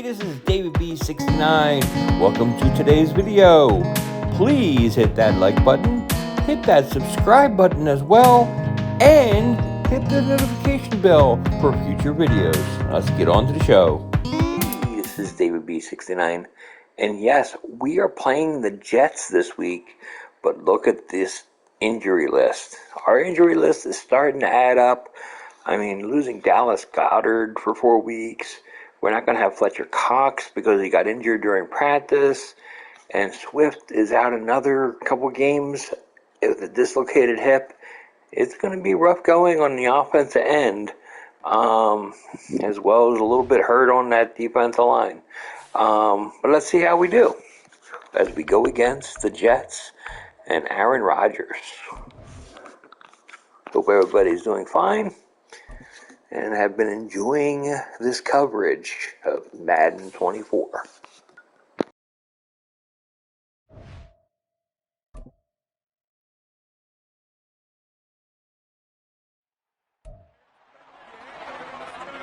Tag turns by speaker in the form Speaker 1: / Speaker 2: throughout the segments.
Speaker 1: this is David B69. Welcome to today's video. Please hit that like button, hit that subscribe button as well, and hit the notification bell for future videos. Let's get on to the show. This is David B69, and yes, we are playing the Jets this week, but look at this injury list. Our injury list is starting to add up. I mean, losing Dallas Goedert for 4 weeks. We're not going to have Fletcher Cox because he got injured during practice. And Swift is out another couple games with a dislocated hip. It's going to be rough going on the offensive end, as well as a little bit hurt on that defensive line. But let's see how we do as we go against the Jets and Aaron Rodgers. Hope everybody's doing fine and have been enjoying this coverage of Madden 24.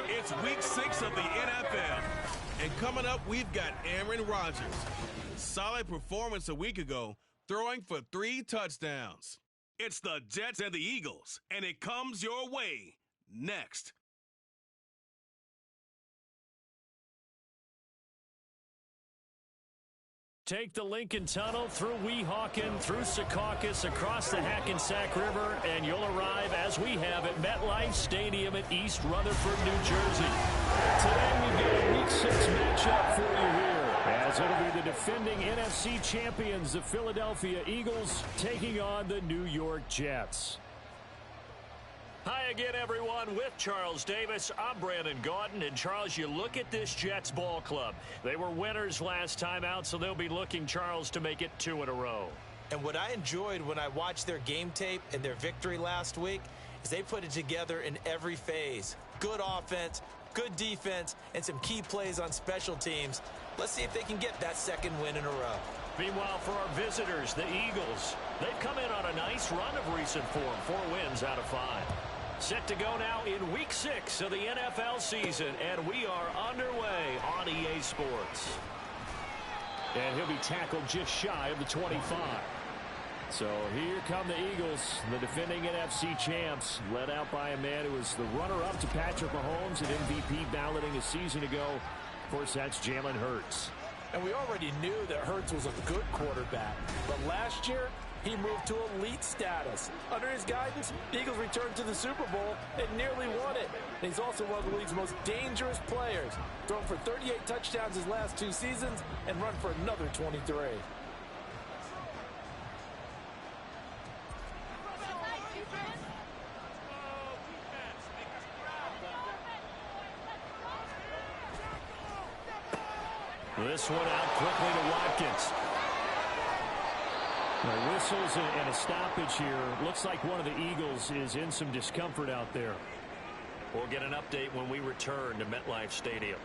Speaker 2: It's week 6 of the NFL, and coming up, we've got Aaron Rodgers. Solid performance a week ago, throwing for 3 touchdowns. It's the Jets and the Eagles, and it comes your way next.
Speaker 3: Take the Lincoln Tunnel through Weehawken, through Secaucus, across the Hackensack River, and you'll arrive, as we have, at MetLife Stadium at East Rutherford, New Jersey. Today we've got a Week 6 matchup for you here, as it'll be the defending NFC champions, the Philadelphia Eagles, taking on the New York Jets. Hi again, everyone. With Charles Davis, I'm Brandon Gaudin. And, Charles, you look at this Jets ball club. They were winners last time out, so they'll be looking, Charles, to make it 2 in a row.
Speaker 4: And what I enjoyed when I watched their game tape and their victory last week is they put it together in every phase. Good offense, good defense, and some key plays on special teams. Let's see if they can get that second win in a row.
Speaker 3: Meanwhile, for our visitors, the Eagles, they've come in on a nice run of recent form, 4 wins out of 5. Set to go now in Week 6 of the NFL season, and we are underway on EA Sports. And he'll be tackled just shy of the 25. So here come the Eagles, the defending NFC champs, led out by a man who was the runner-up to Patrick Mahomes at MVP balloting a season ago. Of course, that's Jalen Hurts.
Speaker 4: And we already knew that Hurts was a good quarterback, but last year, he moved to elite status. Under his guidance, the Eagles returned to the Super Bowl and nearly won it. And he's also one of the league's most dangerous players, thrown for 38 touchdowns his last 2 seasons and run for another 23.
Speaker 3: This one out quickly to Watkins. Now, whistles and a stoppage here. Looks like one of the Eagles is in some discomfort out there. We'll get an update when we return to MetLife Stadium.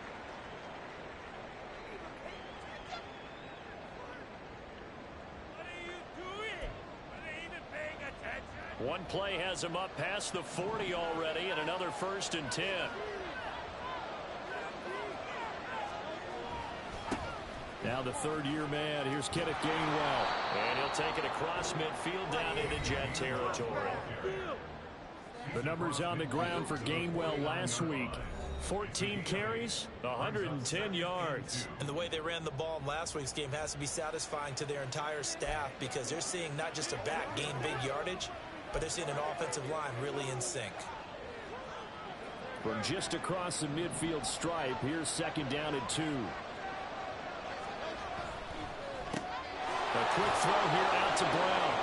Speaker 3: One play has him up past the 40 already, and another 1st and 10. Now the third-year man. Here's Kenneth Gainwell. And he'll take it across midfield down into Jet territory. The numbers on the ground for Gainwell last week. 14 carries, 110 yards.
Speaker 4: And the way they ran the ball in last week's game has to be satisfying to their entire staff because they're seeing not just a back gain big yardage, but they're seeing an offensive line really in sync.
Speaker 3: From just across the midfield stripe, here's 2nd down and 2. A quick throw here out to Brown.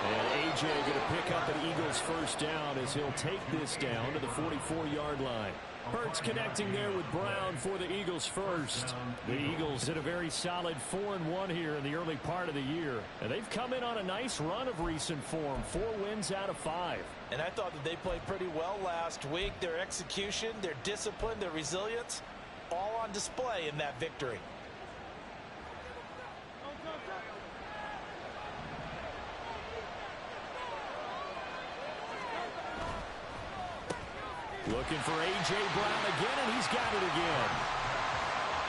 Speaker 3: And A.J. going to pick up an Eagles 1st down as he'll take this down to the 44-yard line. Hurts connecting there with Brown for the Eagles 1st. The Eagles in a very solid 4-1 here in the early part of the year. And they've come in on a nice run of recent form. 4 wins out of 5.
Speaker 4: And I thought that they played pretty well last week. Their execution, their discipline, their resilience, all on display in that victory.
Speaker 3: Looking for A.J. Brown again, and he's got it again.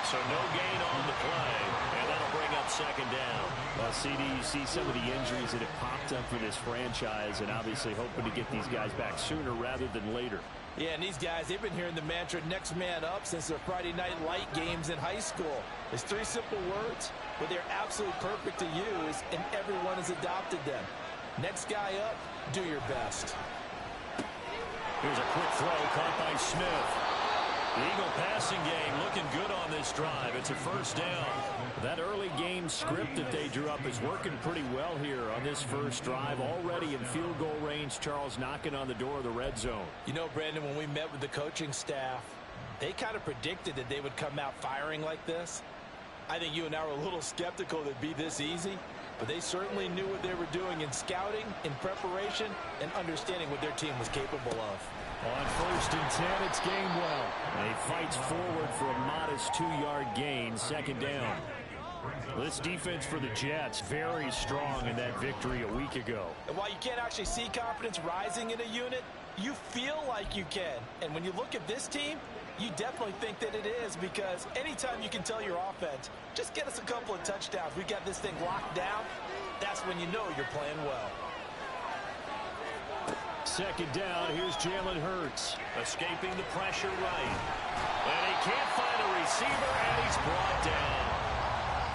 Speaker 3: So no gain on the play, and that'll bring up second down.
Speaker 5: Well, CD, you see some of the injuries that have popped up for this franchise, and obviously hoping to get these guys back sooner rather than later.
Speaker 4: Yeah, and these guys, they've been hearing the mantra next man up since their Friday night light games in high school. It's 3 simple words, but they're absolutely perfect to use, and everyone has adopted them. Next guy up, do your best.
Speaker 3: Here's a quick throw caught by Smith. The Eagle passing game looking good on this drive. It's a first down.
Speaker 5: That early game script that they drew up is working pretty well here on this first drive. Already in field goal range, Charles knocking on the door of the red zone.
Speaker 4: You know, Brandon, when we met with the coaching staff, they kind of predicted that they would come out firing like this. I think you and I were a little skeptical that it'd be this easy, but they certainly knew what they were doing in scouting, in preparation, and understanding what their team was capable of.
Speaker 5: On 1st and 10, it's Gainwell. And he fights forward for a modest 2-yard gain, second down. This defense for the Jets, very strong in that victory a week ago.
Speaker 4: And while you can't actually see confidence rising in a unit, you feel like you can. And when you look at this team, you definitely think that it is, because anytime you can tell your offense, just get us a couple of touchdowns, we got this thing locked down, that's when you know you're playing well.
Speaker 5: Second down, here's Jalen Hurts.
Speaker 3: Escaping the pressure right. And he can't find a receiver, and he's brought down.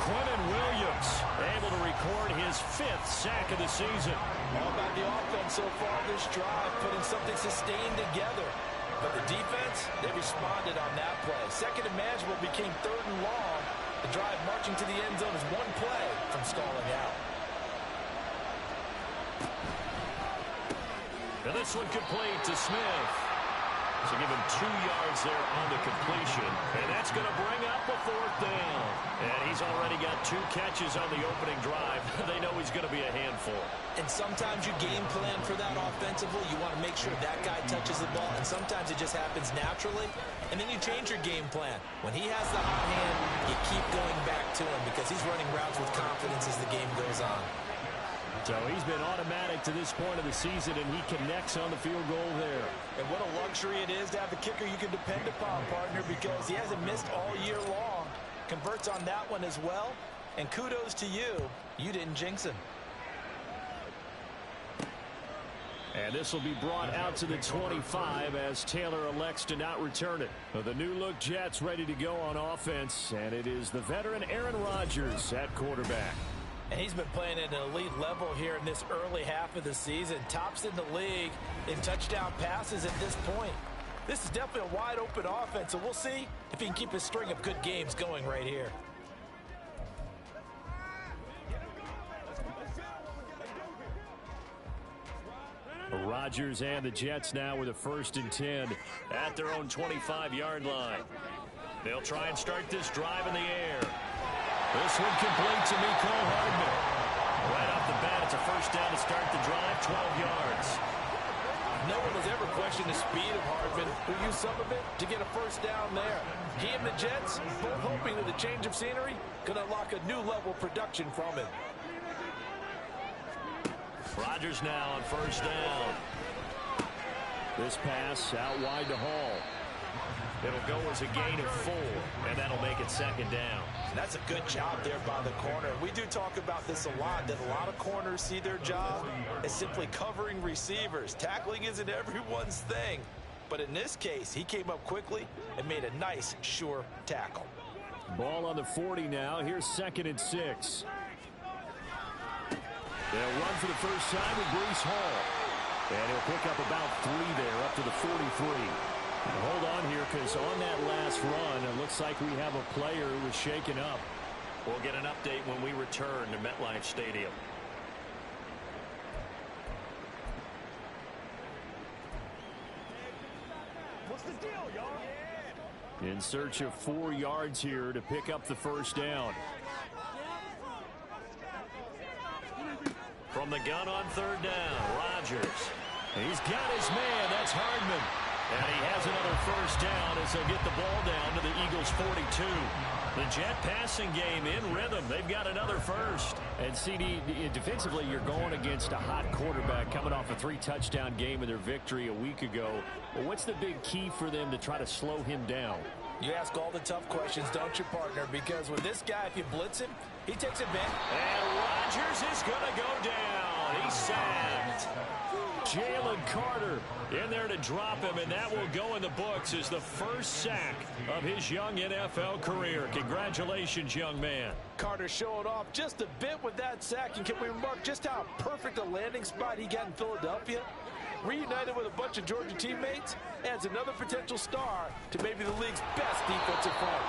Speaker 5: Quentin Williams able to record his 5th sack of the season.
Speaker 4: All about the offense so far this drive, putting something sustained together. But the defense, they responded on that play. Second and manageable became 3rd and long. The drive marching to the end zone is one play from stalling out.
Speaker 3: And this one complete to Smith. So give him 2 yards there on the completion. And that's going to bring up a 4th down. And he's already got 2 catches on the opening drive. They know he's going to be a handful.
Speaker 4: And sometimes you game plan for that offensively. You want to make sure that guy touches the ball. And sometimes it just happens naturally. And then you change your game plan. When he has the hot hand, you keep going back to him because he's running routes with confidence as the game goes on.
Speaker 5: So he's been automatic to this point of the season, and he connects on the field goal there.
Speaker 4: And what a luxury it is to have a kicker you can depend upon, partner, because he hasn't missed all year long. Converts on that one as well. And kudos to you. You didn't jinx him.
Speaker 5: And this will be brought out to the 25 as Taylor elects to not return it. The new-look Jets ready to go on offense, and it is the veteran Aaron Rodgers at quarterback.
Speaker 4: And he's been playing at an elite level here in this early half of the season. Tops in the league in touchdown passes at this point. This is definitely a wide-open offense, so we'll see if he can keep his string of good games going right here.
Speaker 5: Rodgers and the Jets now with a 1st and 10
Speaker 3: at their own 25-yard line. They'll try and start this drive in the air. This one complete to Mecole Hardman. Right off the bat, it's a 1st down to start the drive, 12 yards.
Speaker 4: No one has ever questioned the speed of Hardman, who used some of it to get a 1st down there. He and the Jets both hoping that the change of scenery could unlock a new level of production from him.
Speaker 3: Rodgers now on 1st down.
Speaker 5: This pass out wide to Hall.
Speaker 3: It'll go as a gain of 4, and that'll make it 2nd down.
Speaker 4: That's a good job there by the corner. We do talk about this a lot, that a lot of corners see their job as simply covering receivers. Tackling isn't everyone's thing. But in this case, he came up quickly and made a nice, sure tackle.
Speaker 5: Ball on the 40 now. Here's 2nd and 6. They'll run for the first time with Breece Hall. And he'll pick up about 3 there, up to the 43. Hold on here, because on that last run, it looks like we have a player who was shaken up.
Speaker 3: We'll get an update when we return to MetLife Stadium.
Speaker 4: What's the deal, y'all?
Speaker 5: In search of 4 yards here to pick up the 1st down.
Speaker 3: From the gun on 3rd down, Rodgers.
Speaker 5: He's got his man. That's Hardman.
Speaker 3: And he has another 1st down as they'll get the ball down to the Eagles' 42. The Jet passing game in rhythm. They've got another 1st.
Speaker 5: And CD, defensively, you're going against a hot quarterback coming off a 3-touchdown game in their victory a week ago. Well, what's the big key for them to try to slow him down?
Speaker 4: You ask all the tough questions, don't you, partner? Because with this guy, if you blitz him, he takes advantage.
Speaker 3: And Rodgers is going to go down. He's sacked. Jalen Carter in there to drop him, and that will go in the books as the first sack of his young NFL career. Congratulations, young man.
Speaker 4: Carter showing off just a bit with that sack. And can we remark just how perfect a landing spot he got in Philadelphia? Reunited with a bunch of Georgia teammates, adds another potential star to maybe the league's best defensive front.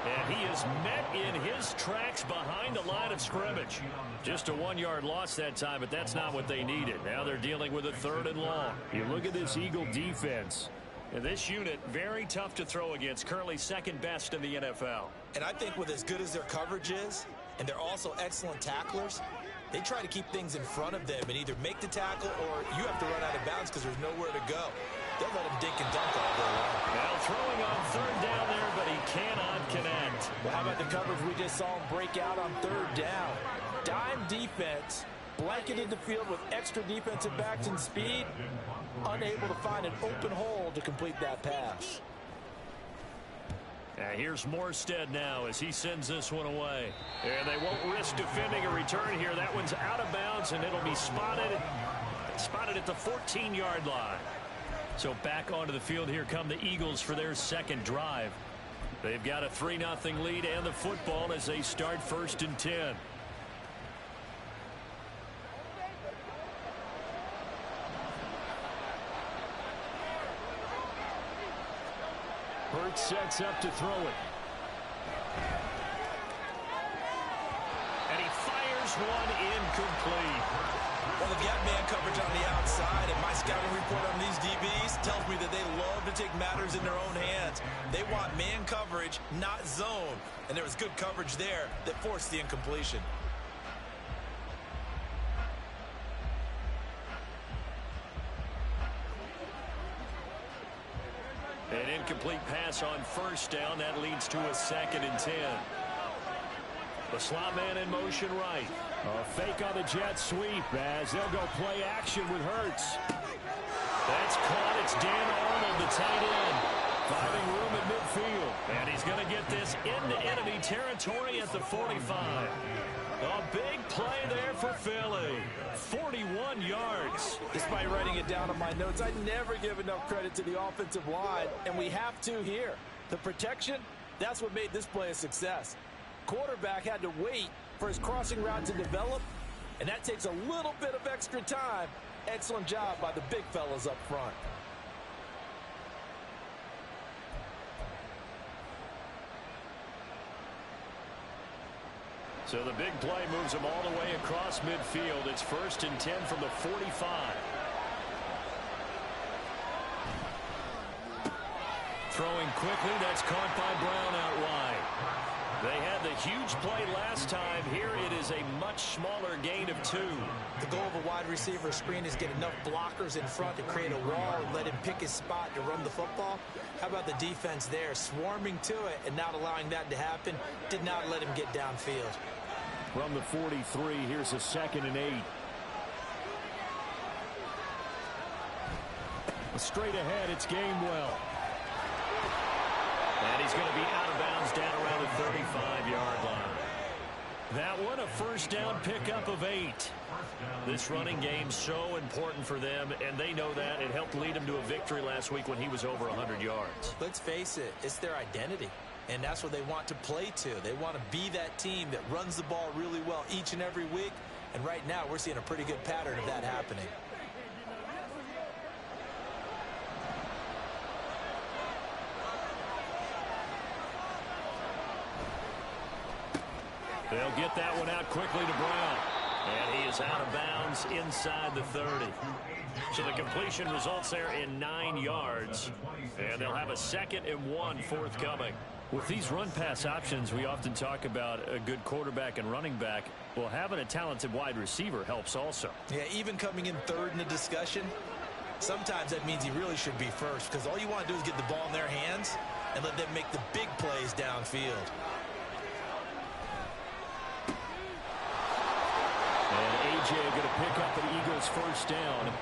Speaker 3: And he is met in his tracks behind the line of scrimmage. Just a 1-yard loss that time, but that's not what they needed. Now they're dealing with a 3rd and long. You look at this Eagle defense. And this unit, very tough to throw against, currently 2nd best in the NFL.
Speaker 6: And I think with as good as their coverage is, and they're also excellent tacklers, they try to keep things in front of them and either make the tackle or you have to run out of bounds because there's nowhere to go. They'll let him dink and dunk all day long.
Speaker 3: Now throwing on 3rd down there, but he cannot connect.
Speaker 4: Well, how about the coverage we just saw him break out on 3rd down? Dime defense, blanketed the field with extra defensive backs and speed, unable to find an open hole to complete that pass.
Speaker 3: Here's Morstead now as he sends this one away. And they won't risk defending a return here. That one's out of bounds, and it'll be spotted at the 14-yard line. So back onto the field here come the Eagles for their 2nd drive. They've got a 3-0 lead and the football as they start 1st and 10. Hurts sets up to throw it. And he fires one incomplete.
Speaker 6: Well, they've got man coverage on the outside, and my scouting report on these DBs tells me that they love to take matters in their own hands. They want man coverage, not zone. And there was good coverage there that forced the incompletion.
Speaker 3: An incomplete pass on 1st down. That leads to a 2nd and 10. The slot man in motion right. A fake on the jet sweep as they'll go play action with Hurts. That's caught. It's Dan Arnold, the tight end. Finding room at midfield. And he's going to get this into enemy territory at the 45. A big play there for Philly. 41 yards.
Speaker 4: Despite writing it down on my notes, I never give enough credit to the offensive line, and we have to here. The protection, that's what made this play a success. Quarterback had to wait for his crossing route to develop, and that takes a little bit of extra time. Excellent job by the big fellas up front.
Speaker 3: So the big play moves him all the way across midfield. It's 1st and 10 from the 45. Throwing quickly, that's caught by Brown out wide. They had the huge play last time. Here it is a much smaller gain of 2.
Speaker 6: The goal of a wide receiver screen is get enough blockers in front to create a wall and let him pick his spot to run the football. How about the defense there, swarming to it and not allowing that to happen? Did not let him get downfield.
Speaker 3: From the 43, here's a 2nd and 8. Straight ahead, it's Gainwell. And he's going to be out of bounds down around the 35-yard line. That one, a 1st down pickup of 8. This running game so important for them, and they know that. It helped lead them to a victory last week when he was over 100 yards.
Speaker 6: Let's face it, it's their identity. And that's what they want to play to. They want to be that team that runs the ball really well each and every week. And right now, we're seeing a pretty good pattern of that happening.
Speaker 3: They'll get that one out quickly to Brown. And he is out of bounds inside the 30. So the completion results there in 9 yards. And they'll have a 2nd and 1 forthcoming. With these run-pass options, we often talk about a good quarterback and running back. Well, having a talented wide receiver helps also.
Speaker 6: Yeah, even coming in 3rd in the discussion, sometimes that means he really should be 1st because all you want to do is get the ball in their hands and let them make the big plays downfield.
Speaker 3: And A.J. going to pick up an Eagles 1st down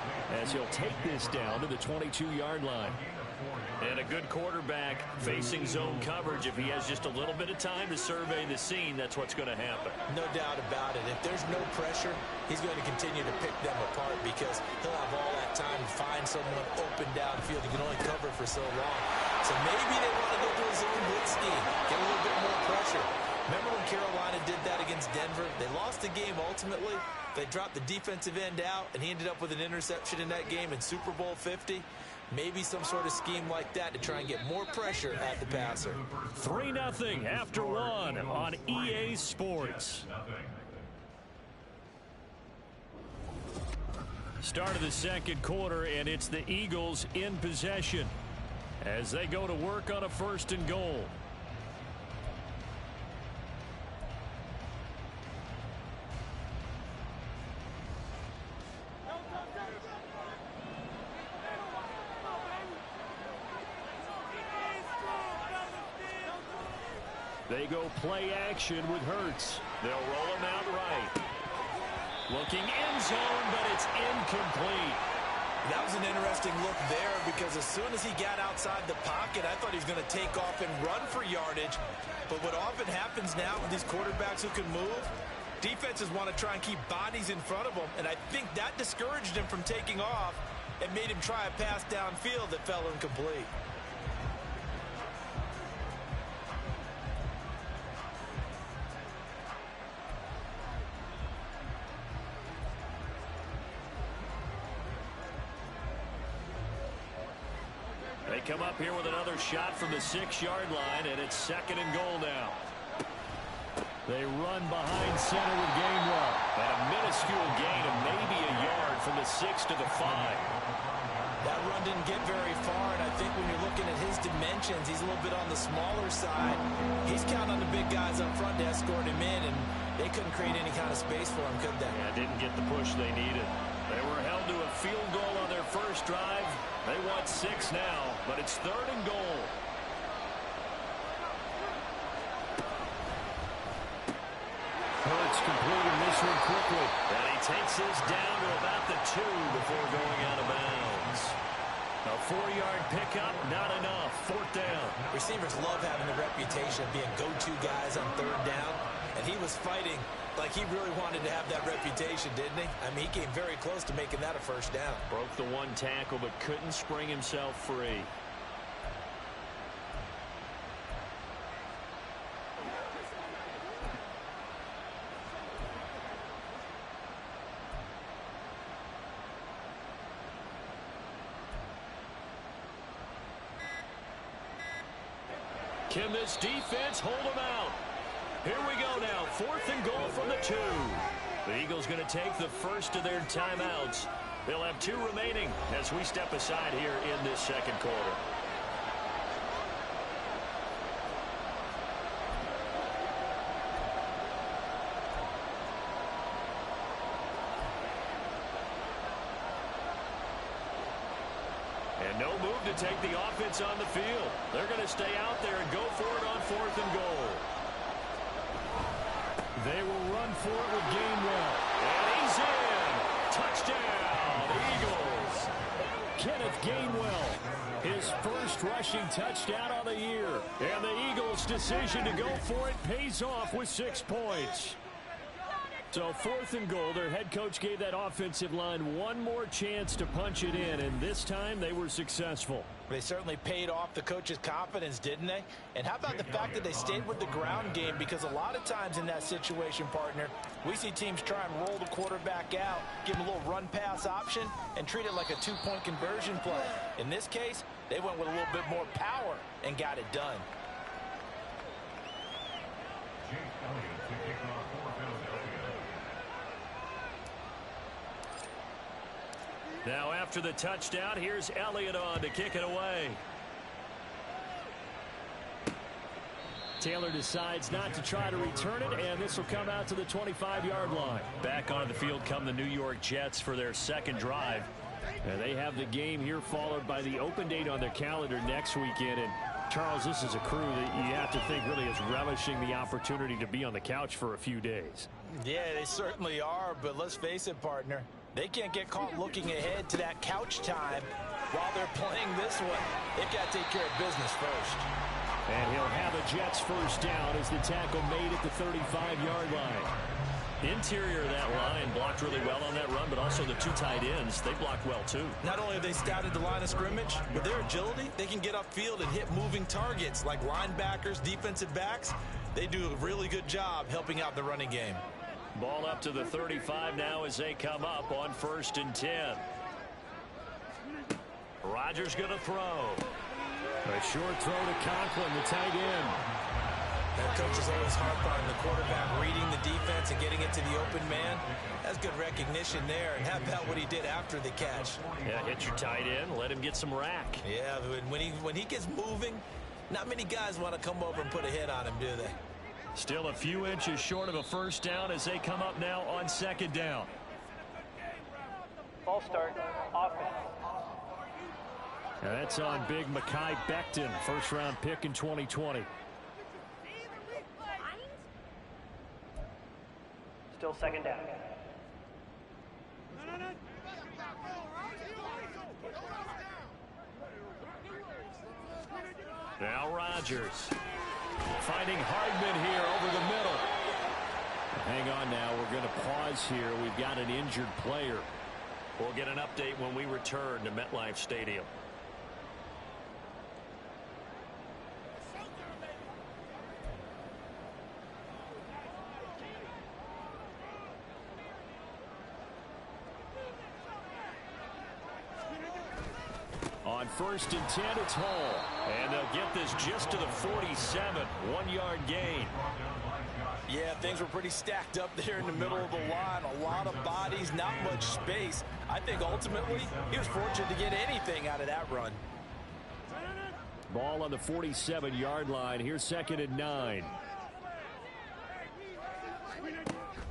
Speaker 3: as he'll take this down to the 22-yard line. And a good quarterback facing zone coverage, if he has just a little bit of time to survey the scene, that's what's going to happen.
Speaker 6: No doubt about it. If there's no pressure, he's going to continue to pick them apart because he'll have all that time to find someone open downfield. He can only cover for so long. So maybe they want to go to a zone blitz scheme, get a little bit more pressure. Remember when Carolina did that against Denver? They lost the game ultimately. They dropped the defensive end out, and he ended up with an interception in that game in Super Bowl 50. Maybe some sort of scheme like that to try and get more pressure at the passer.
Speaker 3: 3-0 after one on EA Sports. Start of the second quarter, and it's the Eagles in possession as they go to work on a 1st and goal. They go play action with Hurts. They'll roll him out right. Looking end zone, but it's incomplete.
Speaker 6: That was an interesting look there because as soon as he got outside the pocket, I thought he was going to take off and run for yardage. But what often happens now with these quarterbacks who can move, defenses want to try and keep bodies in front of them. And I think that discouraged him from taking off and made him try a pass downfield that fell incomplete.
Speaker 3: They come up here with another shot from the 6-yard line, and it's 2nd and goal now. They run behind center with Gainwell. And a minuscule gain of maybe a yard from the 6 to the 5.
Speaker 6: That run didn't get very far, and I think when you're looking at his dimensions, he's a little bit on the smaller side. He's counting on the big guys up front to escort him in, and they couldn't create any kind of space for him, could they?
Speaker 3: Yeah, didn't get the push they needed. They were held to a field goal on their first drive. They want 6 now, but it's 3rd and goal. Hurts completing this one quickly. And he takes his down to about the 2 before going out of bounds. A 4-yard pickup, not enough. 4th down.
Speaker 6: Receivers love having the reputation of being go-to guys on 3rd down, and he was fighting like he really wanted to have that reputation, didn't he? I mean, he came very close to making that a 1st down.
Speaker 3: Broke the 1 tackle, but couldn't spring himself free. Can this defense hold him out? Here we go now. 4th and goal from the 2. The Eagles going to take the first of their timeouts. They'll have 2 remaining as we step aside here in this second quarter. And no move to take the offense on the field. They're going to stay out there and go for it on 4th and goal. They will run for it with Gainwell. And he's in. Touchdown, Eagles. Kenneth Gainwell, his first rushing touchdown of the year. And the Eagles' decision to go for it pays off with 6 points. So 4th and goal, their head coach gave that offensive line one more chance to punch it in, and this time they were successful.
Speaker 6: They certainly paid off the coach's confidence, didn't they? And how about the fact that they stayed with the ground game? Because a lot of times in that situation, partner, we see teams try and roll the quarterback out, give him a little run-pass option, and treat it like a 2-point conversion play. In this case, they went with a little bit more power and got it done.
Speaker 3: Now after the touchdown, here's Elliott on to kick it away. Taylor decides not to try to return it, and this will come out to the 25-yard line. Back onto the field come the New York Jets for their second drive. And they have the game here followed by the open date on their calendar next weekend. And Charles, this is a crew that you have to think really is relishing the opportunity to be on the couch for a few days.
Speaker 6: Yeah, they certainly are, but let's face it, partner. They can't get caught looking ahead to that couch time while they're playing this one, they've got to take care of business first.
Speaker 3: And he'll have a Jets first down as the tackle made at the 35-yard line. Interior of that line blocked really well on that run, but also the two tight ends, they blocked well too.
Speaker 6: Not only have they scouted the line of scrimmage, with their agility, they can get upfield and hit moving targets like linebackers, defensive backs. They do a really good job helping out the running game.
Speaker 3: Ball up to the 35 now as they come up on 1st and 10. Rodgers going to throw. A short throw to Conklin, the tight end.
Speaker 6: That coach is always harp on the quarterback reading the defense and getting it to the open man. That's good recognition there. And how about what he did after the catch?
Speaker 3: Yeah, hit your tight end, let him get some rack.
Speaker 6: Yeah, when he gets moving, not many guys want to come over and put a hit on him, do they?
Speaker 3: Still a few inches short of a first down as they come up now on 2nd down.
Speaker 7: Ball start, offense.
Speaker 3: And that's on big Mekhi Becton, first-round pick in 2020.
Speaker 7: Still 2nd down.
Speaker 3: Now Rodgers finding Hardman here over the middle. Hang on now, we're going to pause here. We've got an injured player. We'll get an update when we return to MetLife Stadium. On 1st and 10, it's Hall. And they'll get this just to the 47. 1-yard gain.
Speaker 6: Yeah, things were pretty stacked up there in the middle of the line. A lot of bodies, not much space. I think ultimately he was fortunate to get anything out of that run.
Speaker 3: Ball on the 47-yard line. Here's 2nd and 9.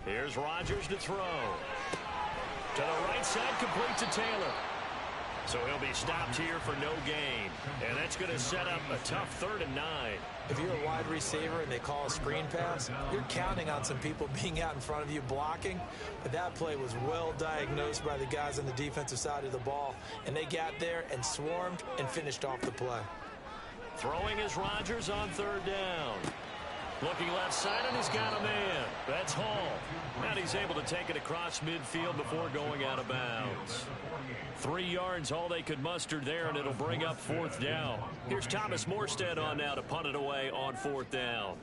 Speaker 3: Here's Rodgers to throw. To the right side, complete to Taylor. So he'll be stopped here for no gain. And that's going to set up a tough 3rd and 9.
Speaker 6: If you're a wide receiver and they call a screen pass, you're counting on some people being out in front of you blocking. But that play was well diagnosed by the guys on the defensive side of the ball. And they got there and swarmed and finished off the play.
Speaker 3: Throwing is Rodgers on 3rd down. Looking left side, and he's got a man. That's Hall. And he's able to take it across midfield before going out of bounds. 3 yards, all they could muster there, and it'll bring up 4th down. Here's Thomas Morstead on now to punt it away on 4th down.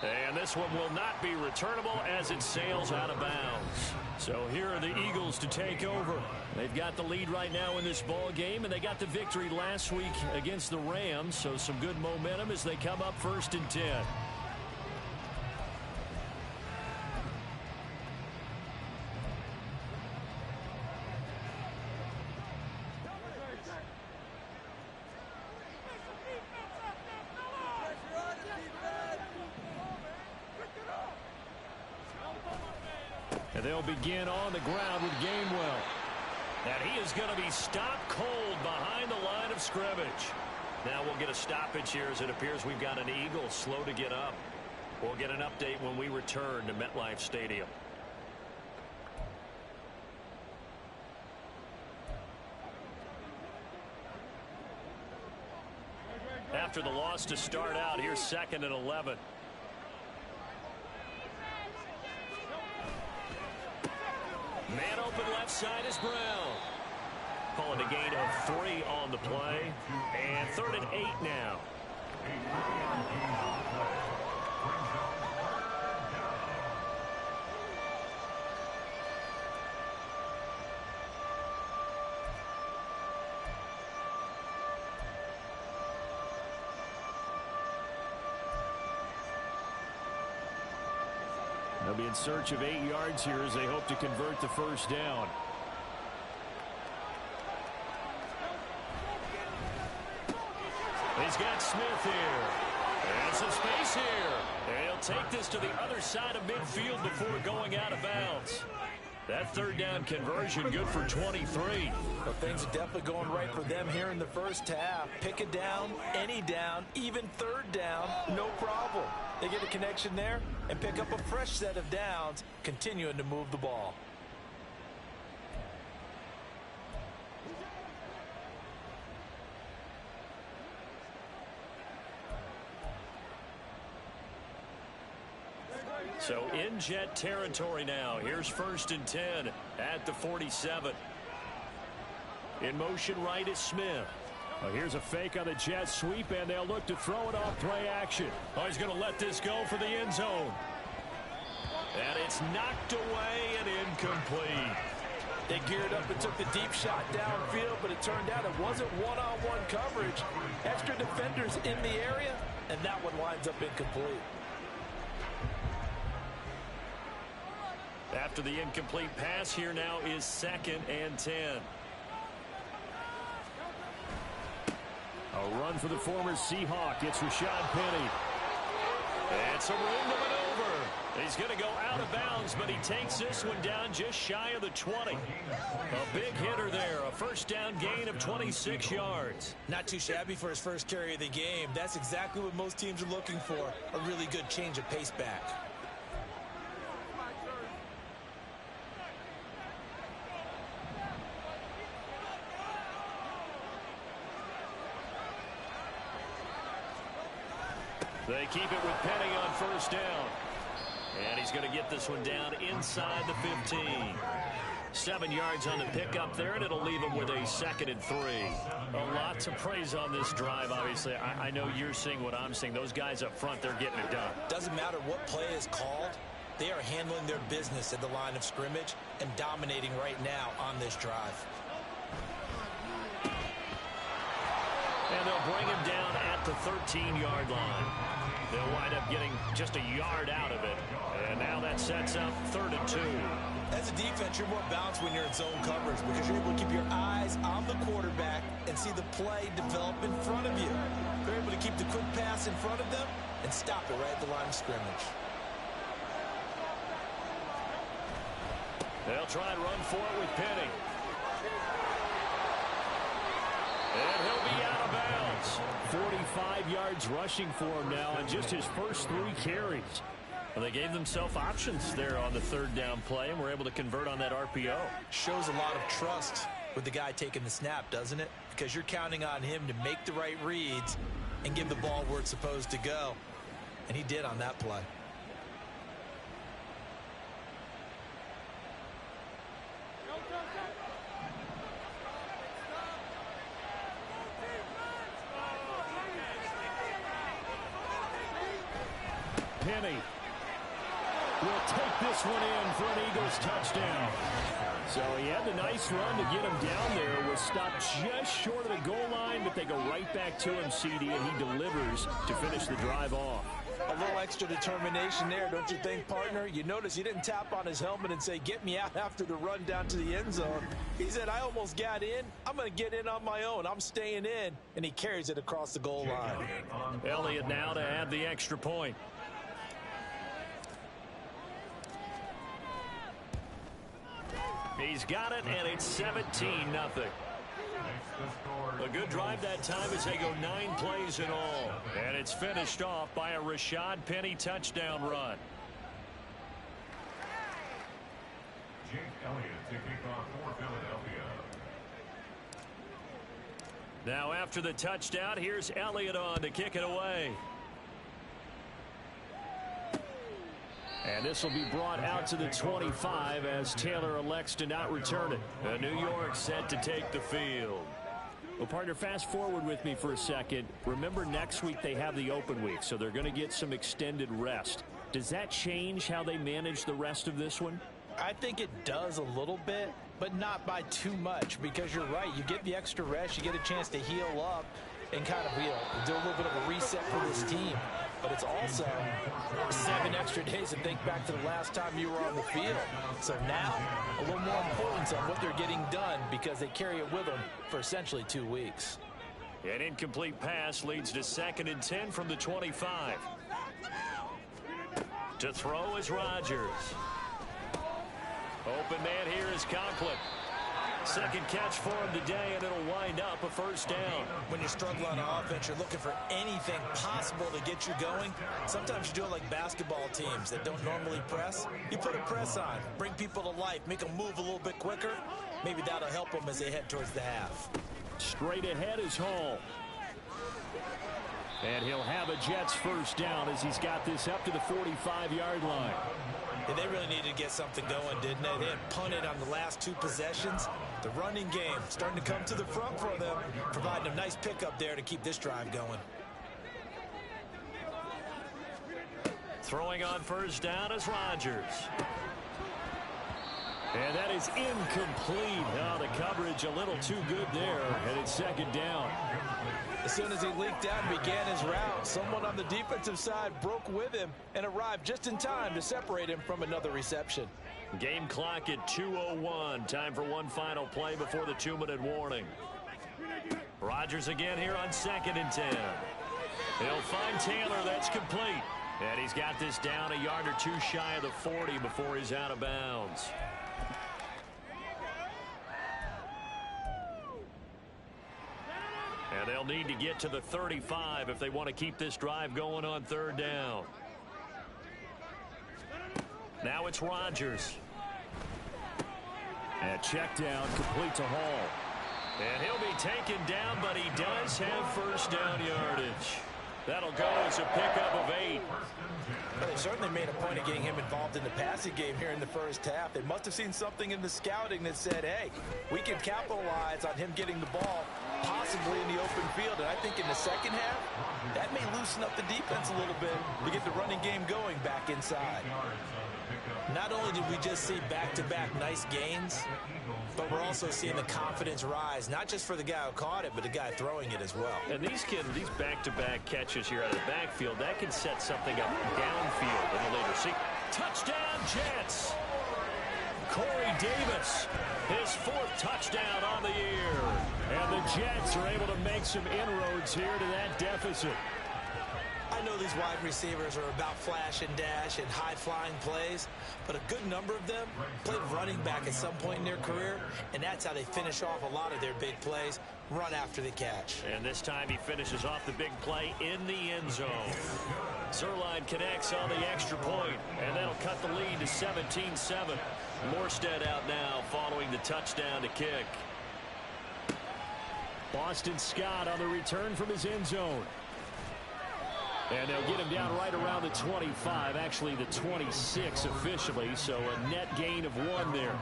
Speaker 3: And this one will not be returnable as it sails out of bounds. So here are the Eagles to take over. They've got the lead right now in this ball game, and they got the victory last week against the Rams. So some good momentum as they come up 1st and 10. And they'll begin on the ground with Gainwell. And he is going to be stopped cold behind the line of scrimmage. Now we'll get a stoppage here as it appears we've got an Eagle slow to get up. We'll get an update when we return to MetLife Stadium. After the loss to start out, here's 2nd and 11. Man open left side is Brown. Calling a gain of 3 on the play. And 3rd and 8 now. They'll be in search of 8 yards here as they hope to convert the 1st down. He's got Smith here. And some space here. And he'll take this to the other side of midfield before going out of bounds. That 3rd down conversion good for 23.
Speaker 6: Well, things are definitely going right for them here in the first half. Pick a down, any down, even 3rd down, no problem. They get a connection there and pick up a fresh set of downs, continuing to move the ball.
Speaker 3: So in Jet territory now. Here's 1st and 10 at the 47. In motion right is Smith. Well, here's a fake on the jet sweep, and they'll look to throw it off play action. Oh, he's going to let this go for the end zone. And it's knocked away and incomplete.
Speaker 4: They geared up and took the deep shot downfield, but it turned out it wasn't one-on-one coverage. Extra defenders in the area, and that one winds up incomplete.
Speaker 3: After the incomplete pass, here now is 2nd and 10. A run for the former Seahawk. It's Rashad Penny. And some room to maneuver. He's going to go out of bounds, but he takes this one down just shy of the 20. A big hitter there. A first down gain of 26 yards.
Speaker 6: Not too shabby for his first carry of the game. That's exactly what most teams are looking for. A really good change of pace back.
Speaker 3: They keep it with Penny on first down. And he's going to get this one down inside the 15. 7 yards on the pickup there, and it'll leave him with a 2nd and 3. A lot to praise on this drive, obviously. I know you're seeing what I'm seeing. Those guys up front, they're getting it done.
Speaker 6: Doesn't matter what play is called. They are handling their business at the line of scrimmage and dominating right now on this drive.
Speaker 3: And they'll bring him down at the 13-yard line. They'll wind up getting just a yard out of it. And now that sets up 3rd and 2.
Speaker 6: As a defense, you're more balanced when you're in zone coverage because you're able to keep your eyes on the quarterback and see the play develop in front of you. They're able to keep the quick pass in front of them and stop it right at the line of scrimmage.
Speaker 3: They'll try and run for it with Penny. And he'll be out of bounds. 45 yards rushing for him now on just his first 3 carries. Well, they gave themselves options there on the 3rd down play and were able to convert on that RPO.
Speaker 6: Shows a lot of trust with the guy taking the snap, doesn't it? Because you're counting on him to make the right reads and give the ball where it's supposed to go. And he did on that play.
Speaker 3: Penny will take this one in for an Eagles touchdown. So he had the nice run to get him down there. Was stopped just short of the goal line, but they go right back to him, CD, and he delivers to finish the drive off.
Speaker 6: A little extra determination there, don't you think, partner? You notice he didn't tap on his helmet and say, get me out after the run down to the end zone. He said, I almost got in. I'm going to get in on my own. I'm staying in. And he carries it across the goal line.
Speaker 3: Elliott now to add the extra point. He's got it, and it's 17-0. A good drive that time as they go 9 plays in all. And it's finished off by a Rashad Penny touchdown run.
Speaker 8: Jake Elliott to kick off for Philadelphia.
Speaker 3: Now after the touchdown, here's Elliott on to kick it away. And this will be brought out to the 25 as Taylor elects to not return it. New York set to take the field. Well, partner, fast forward with me for a second. Remember, next week they have the open week, so they're going to get some extended rest. Does that change how they manage the rest of this one?
Speaker 6: I think it does a little bit, but not by too much, because you're right. You get the extra rest, you get a chance to heal up and kind of, do a little bit of a reset for this team. But it's also 7 extra days to think back to the last time you were on the field. So now, a little more importance on what they're getting done because they carry it with them for essentially 2 weeks.
Speaker 3: An incomplete pass leads to 2nd and 10 from the 25. To throw is Rodgers. Open man here is Conklin. Second catch for him today, and it'll wind up a first down.
Speaker 6: When you struggle on offense, you're looking for anything possible to get you going. Sometimes you do it like basketball teams that don't normally press. You put a press on, bring people to life, make them move a little bit quicker. Maybe that'll help them as they head towards the half.
Speaker 3: Straight ahead is Hall. And he'll have a Jets first down as he's got this up to the 45-yard line.
Speaker 6: Yeah, they really needed to get something going, didn't they? They had punted on the last 2 possessions. The running game starting to come to the front for them, providing a nice pickup there to keep this drive going.
Speaker 3: Throwing on first down is Rodgers. And that is incomplete. Oh, the coverage a little too good there, and it's second down.
Speaker 6: As soon as he leaked out and began his route, someone on the defensive side broke with him and arrived just in time to separate him from another reception.
Speaker 3: Game clock at 2:01. Time for one final play before the 2-minute warning. Rodgers again here on 2nd and 10. He'll find Taylor. That's complete. And he's got this down a yard or two shy of the 40 before he's out of bounds. And they'll need to get to the 35 if they want to keep this drive going on 3rd down. Now it's Rodgers. And check down complete to Hall. And he'll be taken down, but he does have first down yardage. That'll go as a pickup of 8.
Speaker 6: Well, they certainly made a point of getting him involved in the passing game here in the first half. They must have seen something in the scouting that said, hey, we can capitalize on him getting the ball possibly in the open field. And I think in the second half, that may loosen up the defense a little bit to get the running game going back inside. Not only did we just see back-to-back nice gains, but we're also seeing the confidence rise, not just for the guy who caught it, but the guy throwing it as well.
Speaker 3: And these back-to-back catches here out of the backfield, that can set something up downfield in the later sequence. Touchdown, Jets! Corey Davis, his 4th touchdown on the year. And the Jets are able to make some inroads here to that deficit.
Speaker 6: I know these wide receivers are about flash and dash and high-flying plays, but a good number of them played running back at some point in their career, and that's how they finish off a lot of their big plays, run after the catch.
Speaker 3: And this time he finishes off the big play in the end zone. Zerline connects on the extra point, and that'll cut the lead to 17-7. Morstead out now following the touchdown to kick. Boston Scott on the return from his end zone. And they'll get him down right around the 25, actually the 26 officially, so a net gain of 1 there.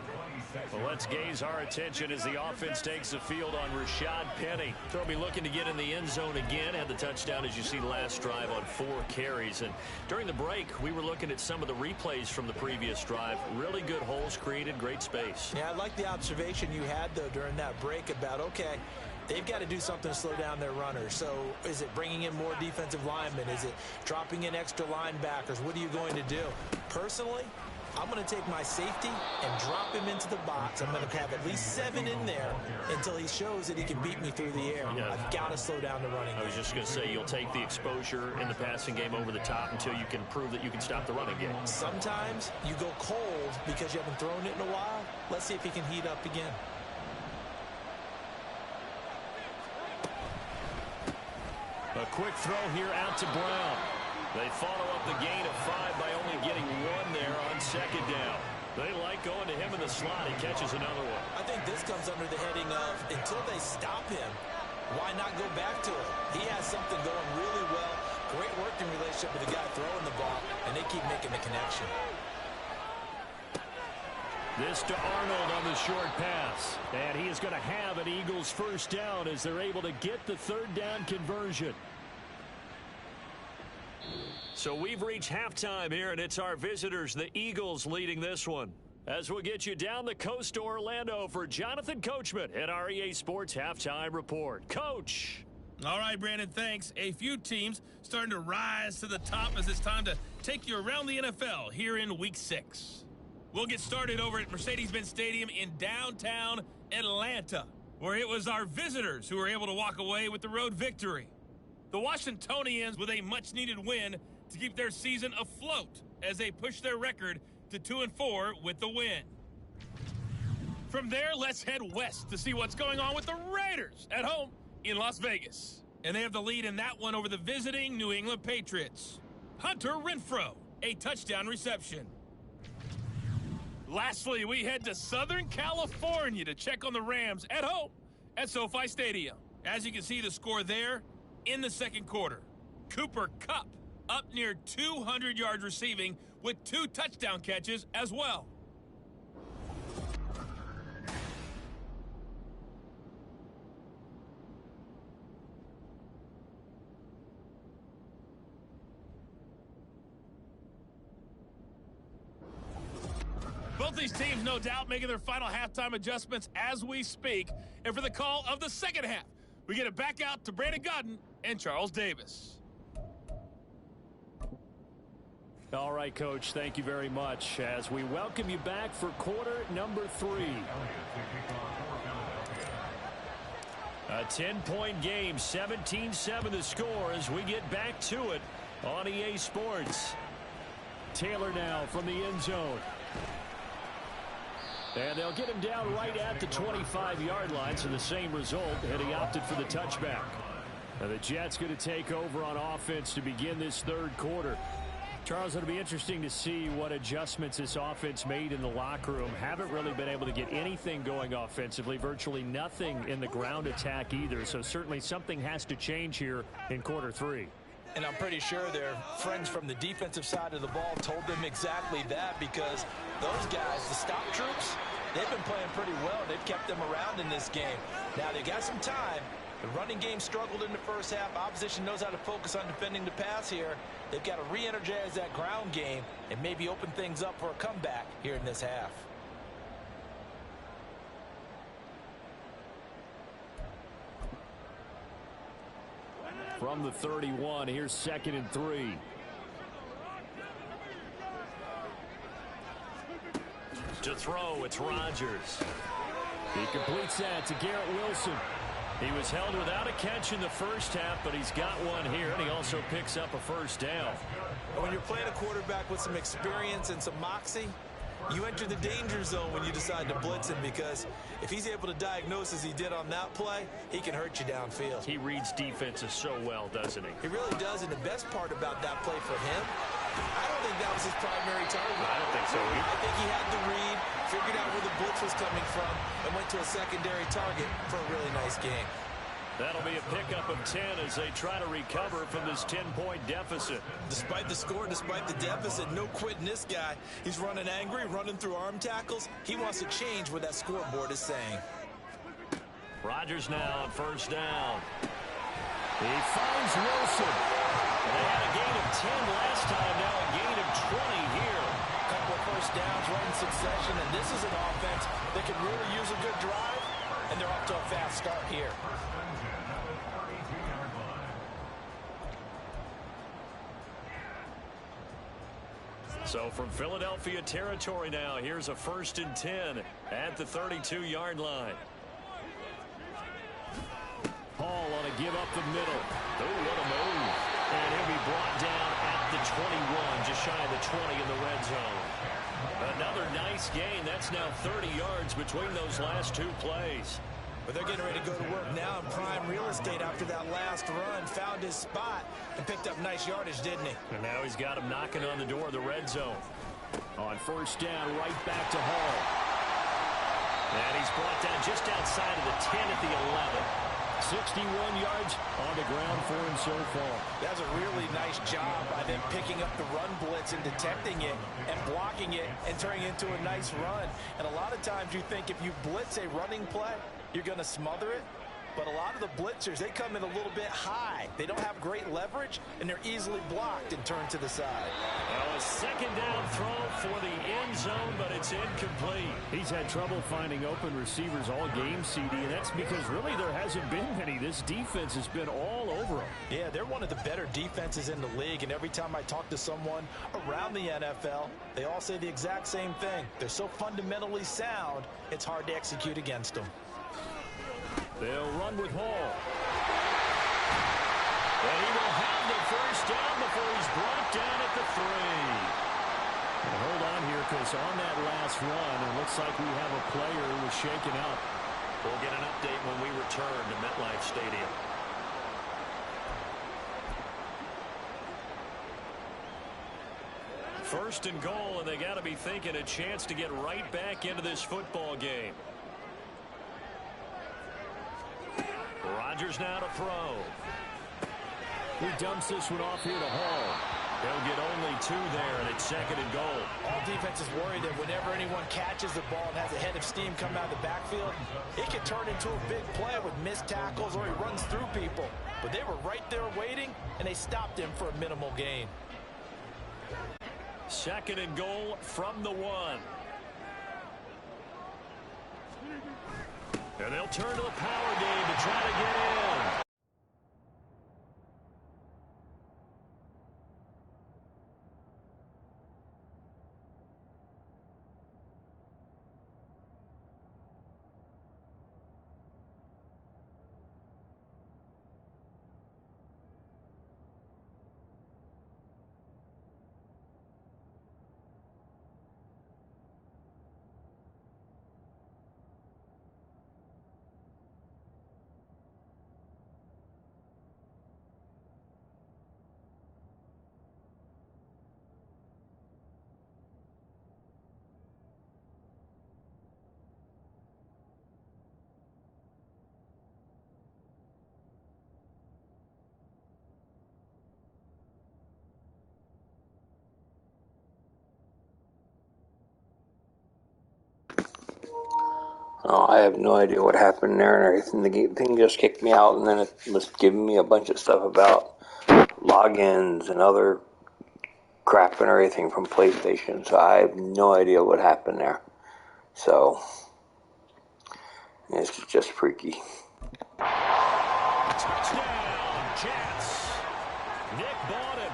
Speaker 3: Well, let's gaze our attention as the offense takes the field on Rashad Penny. They'll be looking to get in the end zone again. Had the touchdown, as you see, last drive on 4 carries. And during the break, we were looking at some of the replays from the previous drive. Really good holes created, great space.
Speaker 6: Yeah, I like the observation you had, though, during that break about, okay, they've got to do something to slow down their runners. So is it bringing in more defensive linemen? Is it dropping in extra linebackers? What are you going to do? Personally, I'm going to take my safety and drop him into the box. I'm going to have at least 7 in there until he shows that he can beat me through the air. Yeah. I've got to slow down the running game.
Speaker 3: I was just going to say, you'll take the exposure in the passing game over the top until you can prove that you can stop the running game.
Speaker 6: Sometimes you go cold because you haven't thrown it in a while. Let's see if he can heat up again.
Speaker 3: A quick throw here out to Brown. They follow up the gain of 5 by only getting 1 there on 2nd down. They like going to him in the slot. He catches another one.
Speaker 6: I think this comes under the heading of until they stop him, why not go back to it? He has something going really well. Great working relationship with the guy throwing the ball, and they keep making the connection.
Speaker 3: This to Arnold on the short pass. And he is going to have an Eagles first down as they're able to get the 3rd down conversion. So we've reached halftime here, and it's our visitors, the Eagles, leading this one. As we'll get you down the coast to Orlando for Jonathan Coachman at our EA Sports Halftime Report. Coach.
Speaker 2: All right, Brandon, thanks. A few teams starting to rise to the top as it's time to take you around the NFL here in Week 6. We'll get started over at Mercedes-Benz Stadium in downtown Atlanta, where it was our visitors who were able to walk away with the road victory. The Washingtonians with a much-needed win to keep their season afloat as they push their record to 2-4 with the win. From there, let's head west to see what's going on with the Raiders at home in Las Vegas. And they have the lead in that one over the visiting New England Patriots. Hunter Renfrow, a touchdown reception. Lastly, we head to Southern California to check on the Rams at home at SoFi Stadium. As you can see, the score there in the second quarter. Cooper Kupp, up near 200 yards receiving with 2 touchdown catches as well. Both these teams, no doubt, making their final halftime adjustments as we speak. And for the call of the second half, we get it back out to Brandon Godden and Charles Davis.
Speaker 3: All right, Coach, thank you very much as we welcome you back for quarter number 3. A 10-point game, 17-7 the score as we get back to it on EA Sports. Taylor now from the end zone. And they'll get him down right at the 25-yard line, so the same result, and he opted for the touchback. Now the Jets going to take over on offense to begin this third quarter. Charles, it'll be interesting to see what adjustments this offense made in the locker room. Haven't really been able to get anything going offensively, virtually nothing in the ground attack either, so certainly something has to change here in quarter 3.
Speaker 6: And I'm pretty sure their friends from the defensive side of the ball told them exactly that, because those guys, the stop troops, they've been playing pretty well. They've kept them around in this game. Now, they got some time. The running game struggled in the first half. Opposition knows how to focus on defending the pass here. They've got to re-energize that ground game and maybe open things up for a comeback here in this half.
Speaker 3: From the 31, here's 2nd and 3. To throw, it's Rodgers. He completes that to Garrett Wilson. He was held without a catch in the first half, but he's got one here, and he also picks up a first down.
Speaker 6: When you're playing a quarterback with some experience and some moxie, you enter the danger zone when you decide to blitz him, because if he's able to diagnose as he did on that play, he can hurt you downfield.
Speaker 3: He reads defenses so well, doesn't he?
Speaker 6: He really does, and the best part about that play for him, I don't think that was his primary target.
Speaker 3: I don't think so either.
Speaker 6: I think he had the read, figured out where the blitz was coming from, and went to a secondary target for a really nice game.
Speaker 3: That'll be a pickup of 10 as they try to recover from this 10-point deficit.
Speaker 6: Despite the score, despite the deficit, no quitting this guy. He's running angry, running through arm tackles. He wants to change what that scoreboard is saying.
Speaker 3: Rodgers now on first down. He finds Wilson. They had a gain of 10 last time, now a gain of 20 here.
Speaker 6: A couple of first downs right in succession, and this is an offense that can really use a good drive, and they're off to a fast start here.
Speaker 3: So from Philadelphia territory now, here's a 1st and 10 at the 32-yard line. Hall on a give up the middle. Oh, what a move. And he'll be brought down at the 21, just shy of the 20 in the red zone. Another nice gain. That's now 30 yards between those last 2 plays.
Speaker 6: But they're getting ready to go to work now in prime real estate after that last run. Found his spot and picked up nice yardage, didn't he?
Speaker 3: And now he's got him knocking on the door of the red zone. On first down, right back to Hall. And he's brought down just outside of the 10 at the 11. 61 yards on the ground for him so far.
Speaker 6: That's a really nice job by them picking up the run blitz and detecting it and blocking it and turning it into a nice run. And a lot of times you think if you blitz a running play, you're going to smother it. But a lot of the blitzers, they come in a little bit high. They don't have great leverage, and they're easily blocked and turned to the side.
Speaker 3: Well, a second down throw for the end zone, but it's incomplete. He's had trouble finding open receivers all game, CD, and that's because really there hasn't been many. This defense has been all over them.
Speaker 6: Yeah, they're one of the better defenses in the league, and every time I talk to someone around the NFL, they all say the exact same thing. They're so fundamentally sound, it's hard to execute against them.
Speaker 3: They'll run with Hall. And he will have the first down before he's brought down at the 3. Well, hold on here, because on that last run, it looks like we have a player who was shaken up. We'll get an update when we return to MetLife Stadium. First and goal, and they got to be thinking a chance to get right back into this football game. Rodgers now to throw. He dumps this one off here to Hall. They'll get only 2 there, and it's 2nd and goal.
Speaker 4: All defenses worry that whenever anyone catches the ball and has a head of steam coming out of the backfield, it can turn into a big play with missed tackles or he runs through people. But they were right there waiting, and they stopped him for a minimal gain.
Speaker 3: 2nd and goal from the 1. And they'll turn to the power game to try to get in.
Speaker 1: Oh, I have no idea what happened there and everything. The thing just kicked me out, and then it was giving me a bunch of stuff about logins and other crap and everything from PlayStation. So I have no idea what happened there. So it's just freaky.
Speaker 3: Touchdown, Jets. Nick bought him.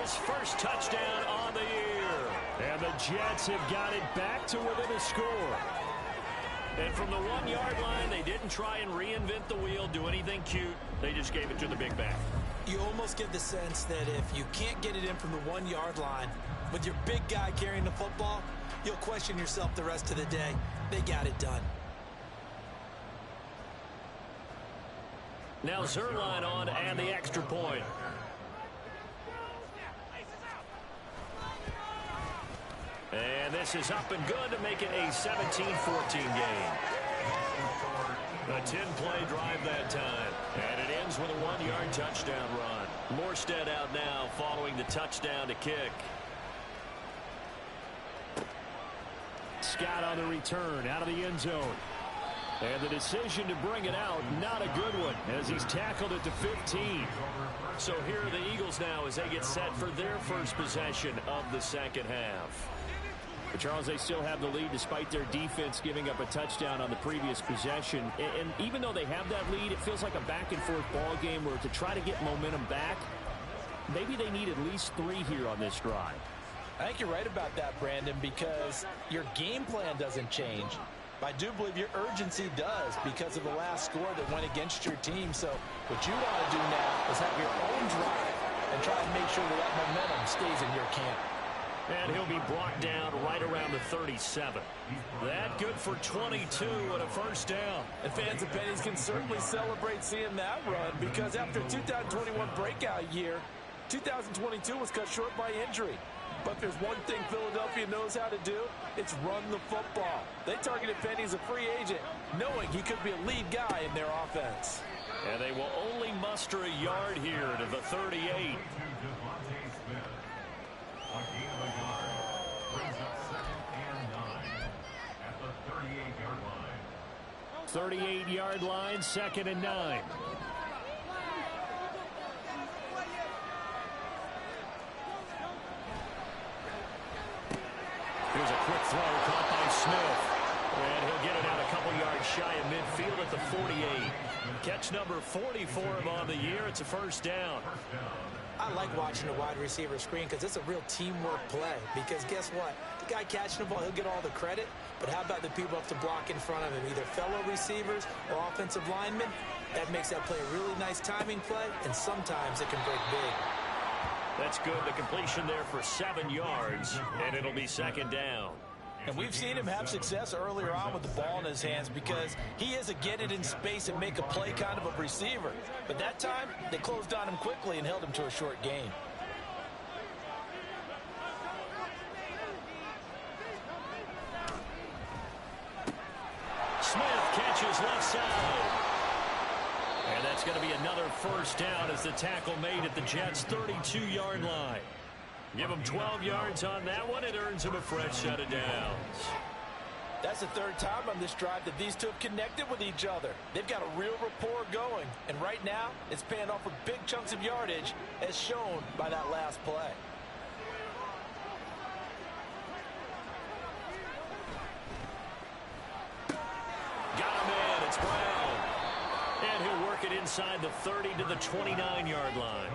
Speaker 3: His first touchdown on the year. And the Jets have got it back to within a score. And from the 1-yard line, they didn't try and reinvent the wheel, do anything cute. They just gave it to the big back.
Speaker 4: You almost get the sense that if you can't get it in from the 1-yard line with your big guy carrying the football, you'll question yourself the rest of the day. They got it done.
Speaker 3: Now Zerline on and the extra point. And this is up and good to make it a 17-14 game. A 10-play drive that time. And it ends with a 1-yard touchdown run. Morstead out now following the touchdown to kick. Scott on the return out of the end zone. And the decision to bring it out, not a good one, as he's tackled it to 15. So here are the Eagles now as they get set for their first possession of the second half. But Charles, they still have the lead despite their defense giving up a touchdown on the previous possession. And even though they have that lead, it feels like a back-and-forth ball game where to try to get momentum back, maybe they need at least 3 here on this drive.
Speaker 4: I think you're right about that, Brandon, because your game plan doesn't change. I do believe your urgency does because of the last score that went against your team. So what you want to do now is have your own drive and try and make sure that momentum stays in your camp.
Speaker 3: And he'll be brought down right around the 37. That good for 22 and a first down.
Speaker 4: And fans of Pennies can certainly celebrate seeing that run because after 2021 breakout year, 2022 was cut short by injury. But there's one thing Philadelphia knows how to do, it's run the football. They targeted Penny as a free agent, knowing he could be a lead guy in their offense.
Speaker 3: And they will only muster a yard here to the 38. 38-yard line, 2nd and 9. Here's a quick throw caught by Smith. And he'll get it out a couple yards shy of midfield at the 48. Catch number 40 for him on the year. It's a first down.
Speaker 4: I like watching the wide receiver screen because it's a real teamwork play. Because guess what? The guy catching the ball, he'll get all the credit. But how about the people up to block in front of him, either fellow receivers or offensive linemen? That makes that play a really nice timing play, and sometimes it can break big.
Speaker 3: That's good. The completion there for 7 yards, and it'll be 2nd down.
Speaker 4: And we've seen him have success earlier on with the ball in his hands because he is a get it in space and make a play kind of a receiver. But that time, they closed on him quickly and held him to a short gain. Smith catches left side.
Speaker 3: And that's it's going to be another first down as the tackle made at the Jets' 32-yard line. Give him 12 yards on that one. It earns him a fresh set of downs.
Speaker 4: That's the third time on this drive that these two have connected with each other. They've got a real rapport going. And right now, it's paying off with big chunks of yardage, as shown by that last play.
Speaker 3: Got him in. It's Brown. And he'll work it inside the 30 to the 29-yard line.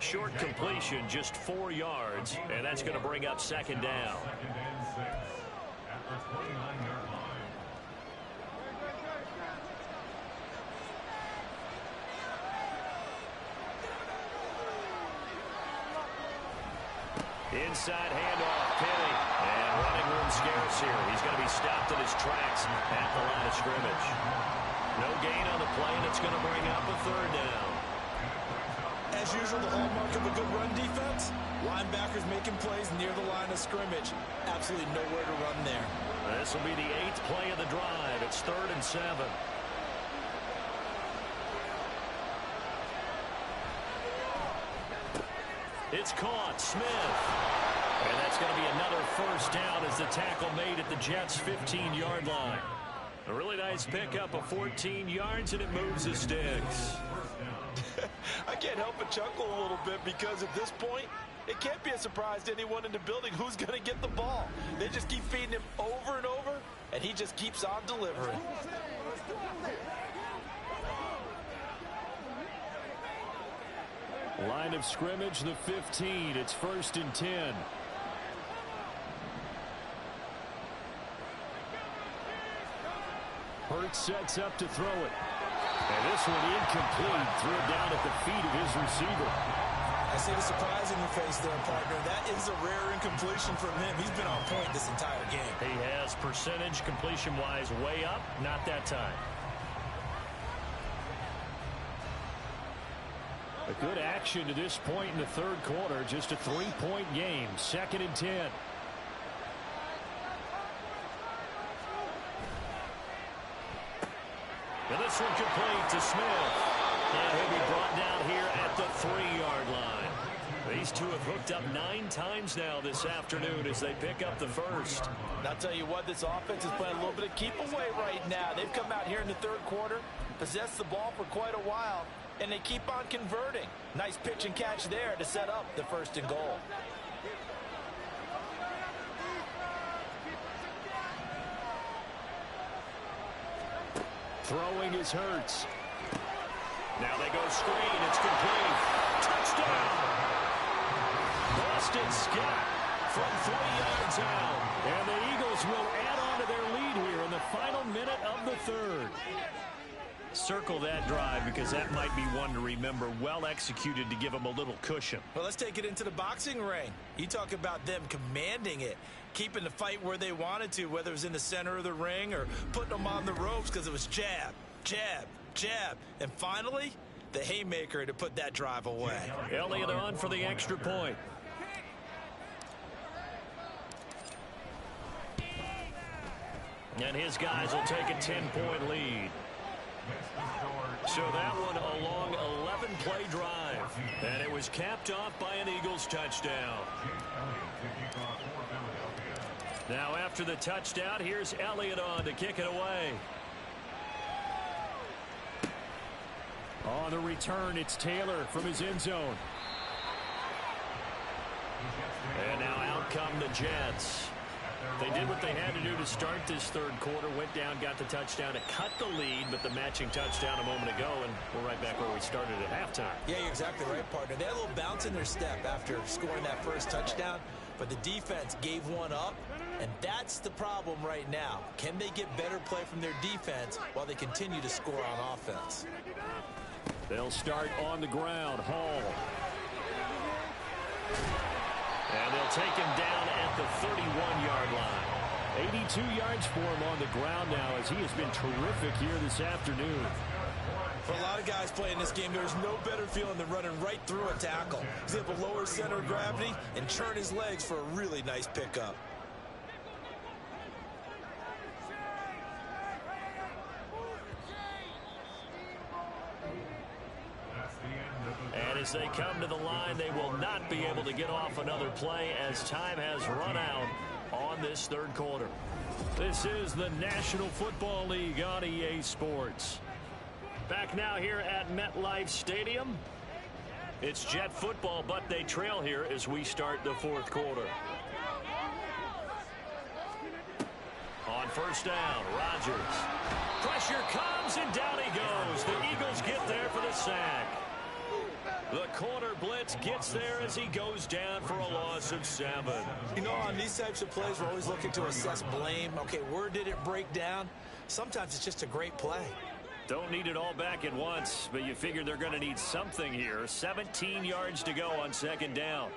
Speaker 3: Short completion, just 4 yards, and that's going to bring up second down.
Speaker 8: Second and 6 at the 29-yard line.
Speaker 3: Inside handoff, Penny. And running room scarce here. He's going to be stopped in his tracks at the line of scrimmage. No gain on the play, and it's going to bring up a third down.
Speaker 6: As usual, the hallmark of a good run defense, linebackers making plays near the line of scrimmage. Absolutely nowhere to run there.
Speaker 3: This will be the 8th play of the drive. It's 3rd and 7. It's caught. Smith. And that's going to be another first down as the tackle made at the Jets' 15-yard line. A really nice pickup of 14 yards, and it moves the sticks.
Speaker 4: I can't help but chuckle a little bit because at this point, it can't be a surprise to anyone in the building who's going to get the ball. They just keep feeding him over and over, and he just keeps on delivering.
Speaker 3: Line of scrimmage, the 15. It's 1st and 10. Hurts sets up to throw it. And this one incomplete. Threw it down at the feet of his receiver.
Speaker 6: I see the surprise in your face there, partner. That is a rare incompletion from him. He's been on point this entire game.
Speaker 3: He has percentage completion-wise way up. Not that time. A good action to this point in the third quarter. Just a 3-point game. 2nd and 10. And this one complete to Smith. And he'll be brought down here at the 3-yard line. These two have hooked up 9 times now this afternoon as they pick up the first.
Speaker 4: And I'll tell you what, this offense is playing a little bit of keep away right now. They've come out here in the third quarter, possessed the ball for quite a while, and they keep on converting. Nice pitch and catch there to set up the 1st and goal.
Speaker 3: Throwing is Hurts. Now they go screen. It's complete. Touchdown. Boston Scott from 3 yards out. And the Eagles will add on to their lead here in the final minute of the third. Circle that drive because that might be one to remember. Well executed to give them a little cushion.
Speaker 6: Well, let's take it into the boxing ring. You talk about them commanding it, keeping the fight where they wanted to, whether it was in the center of the ring or putting them on the ropes because it was jab, jab, jab. And finally, the haymaker to put that drive away.
Speaker 3: Elliott on for the extra point. And his guys will take a 10-point lead. So that one a long 11-play drive. And it was capped off by an Eagles touchdown. Now after the touchdown, here's Elliott on to kick it away. On the return, it's Taylor from his end zone. And now out come the Jets. They did what they had to do to start this third quarter. Went down, got the touchdown to cut the lead, but the matching touchdown a moment ago, and we're right back where we started at halftime.
Speaker 6: Yeah, you're exactly right, partner. They had a little bounce in their step after scoring that first touchdown, but the defense gave one up, and that's the problem right now. Can they get better play from their defense while they continue to score on offense?
Speaker 3: They'll start on the ground. Hall. And they'll take him down at the 31-yard line. 82 yards for him on the ground now as he has been terrific here this afternoon.
Speaker 6: For a lot of guys playing this game, there's no better feeling than running right through a tackle. He's able to lower center of gravity and turn his legs for a really nice pickup.
Speaker 3: As they come to the line, they will not be able to get off another play as time has run out on this third quarter. This is the National Football League on EA Sports. Back now here at MetLife Stadium. It's Jet football, but they trail here as we start the fourth quarter. On first down, Rodgers. Pressure comes, and down he goes. The Eagles get there for the sack. The corner blitz gets there as he goes down for a loss of 7.
Speaker 6: You know, on these types of plays, we're always looking to assess blame. Okay, where did it break down? Sometimes it's just a great play.
Speaker 3: Don't need it all back at once, but you figure they're going to need something here. 17 yards to go on second down.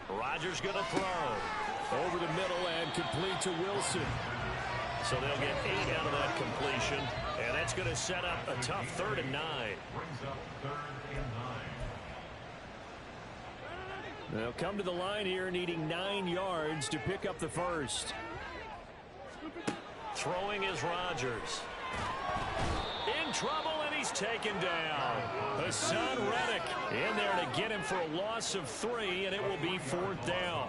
Speaker 3: Rodgers going to throw. Over the middle and complete to Wilson. So they'll get 8 out of that completion, and that's going to set up a tough 3rd and 9. They'll come to the line here needing 9 yards to pick up the first. Throwing is Rodgers. In trouble, and he's taken down. Hassan Reddick in there to get him for a loss of 3, and it will be 4th down.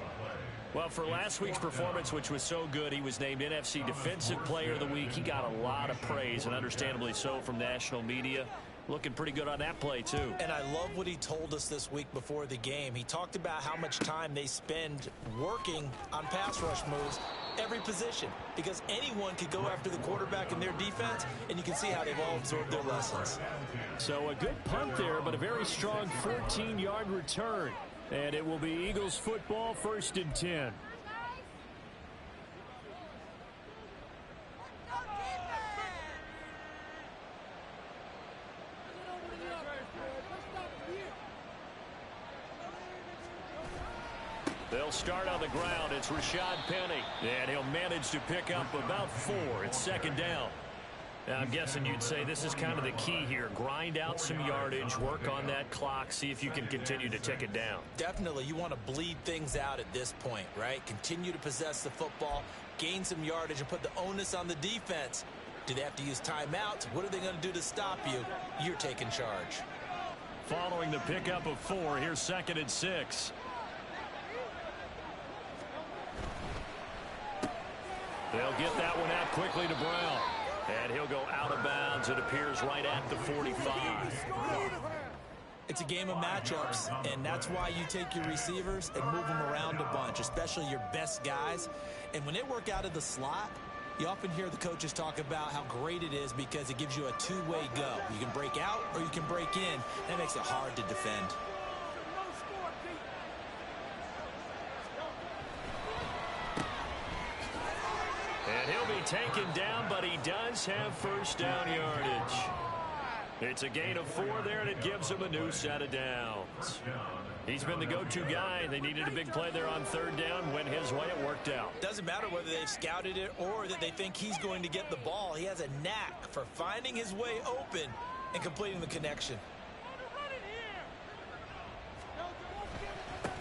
Speaker 3: Well, for last week's performance, which was so good, he was named NFC Defensive Player of the Week. He got a lot of praise, and understandably so, from national media. Looking pretty good on that play, too.
Speaker 6: And I love what he told us this week before the game. He talked about how much time they spend working on pass rush moves, every position, because anyone could go after the quarterback in their defense, and you can see how they've all absorbed their lessons.
Speaker 3: So a good punt there, but a very strong 14-yard return. And it will be Eagles football, 1st and 10. They'll start on the ground. It's Rashad Penny. And he'll manage to pick up about 4. It's 2nd down. Now, I'm guessing you'd say this is kind of the key here. Grind out some yardage, work on that clock, see if you can continue to tick it down.
Speaker 6: Definitely. You want to bleed things out at this point, right? Continue to possess the football, gain some yardage, and put the onus on the defense. Do they have to use timeouts? What are they going to do to stop you? You're taking charge.
Speaker 3: Following the pickup of 4, here's 2nd and 6. They'll get that one out quickly to Brown. And he'll go out of bounds. It appears right at the 45.
Speaker 6: It's a game of matchups, and that's why you take your receivers and move them around a bunch, especially your best guys. And when they work out of the slot, you often hear the coaches talk about how great it is because it gives you a two-way go. You can break out or you can break in. That makes it hard to defend.
Speaker 3: And he'll be taken down, but he does have 1st down yardage. It's a gain of 4 there, and it gives him a new set of downs. He's been the go-to guy. They needed a big play there on 3rd down. Went his way, it worked out.
Speaker 6: Doesn't matter whether they've scouted it or that they think he's going to get the ball. He has a knack for finding his way open and completing the connection.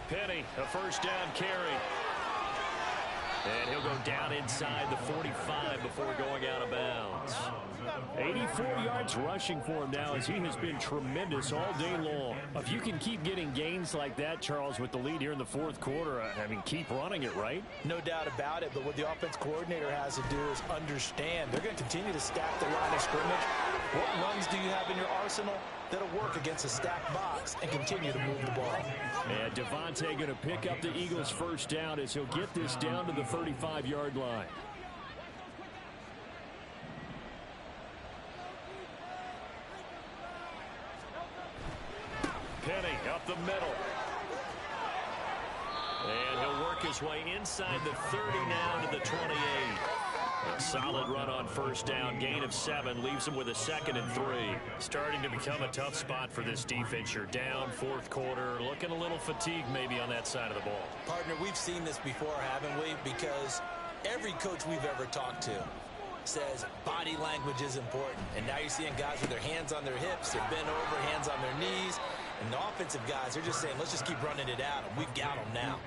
Speaker 3: Penny, a 1st down carry. And he'll go down inside the 45 before going out of bounds. 84 yards rushing for him now as he has been tremendous all day long. If you can keep getting gains like that, Charles, with the lead here in the 4th quarter, I mean, keep running it, right?
Speaker 6: No doubt about it, but what the offense coordinator has to do is understand they're going to continue to stack the line of scrimmage. What runs do you have in your arsenal that'll work against a stacked box and continue to move the ball?
Speaker 3: And Devontae going to pick up the Eagles' 1st down as he'll get this down to the 35-yard line. Penny up the middle. And he'll work his way inside the 30 now to the 28. A solid run on 1st down, gain of 7, leaves him with a 2nd and 3. Starting to become a tough spot for this defense. You're down 4th quarter, looking a little fatigued maybe on that side of the ball.
Speaker 6: Partner, we've seen this before, haven't we? Because every coach we've ever talked to says body language is important. And now you're seeing guys with their hands on their hips, they're bent over, hands on their knees. And the offensive guys, they're just saying, let's just keep running it at them. We've got them now.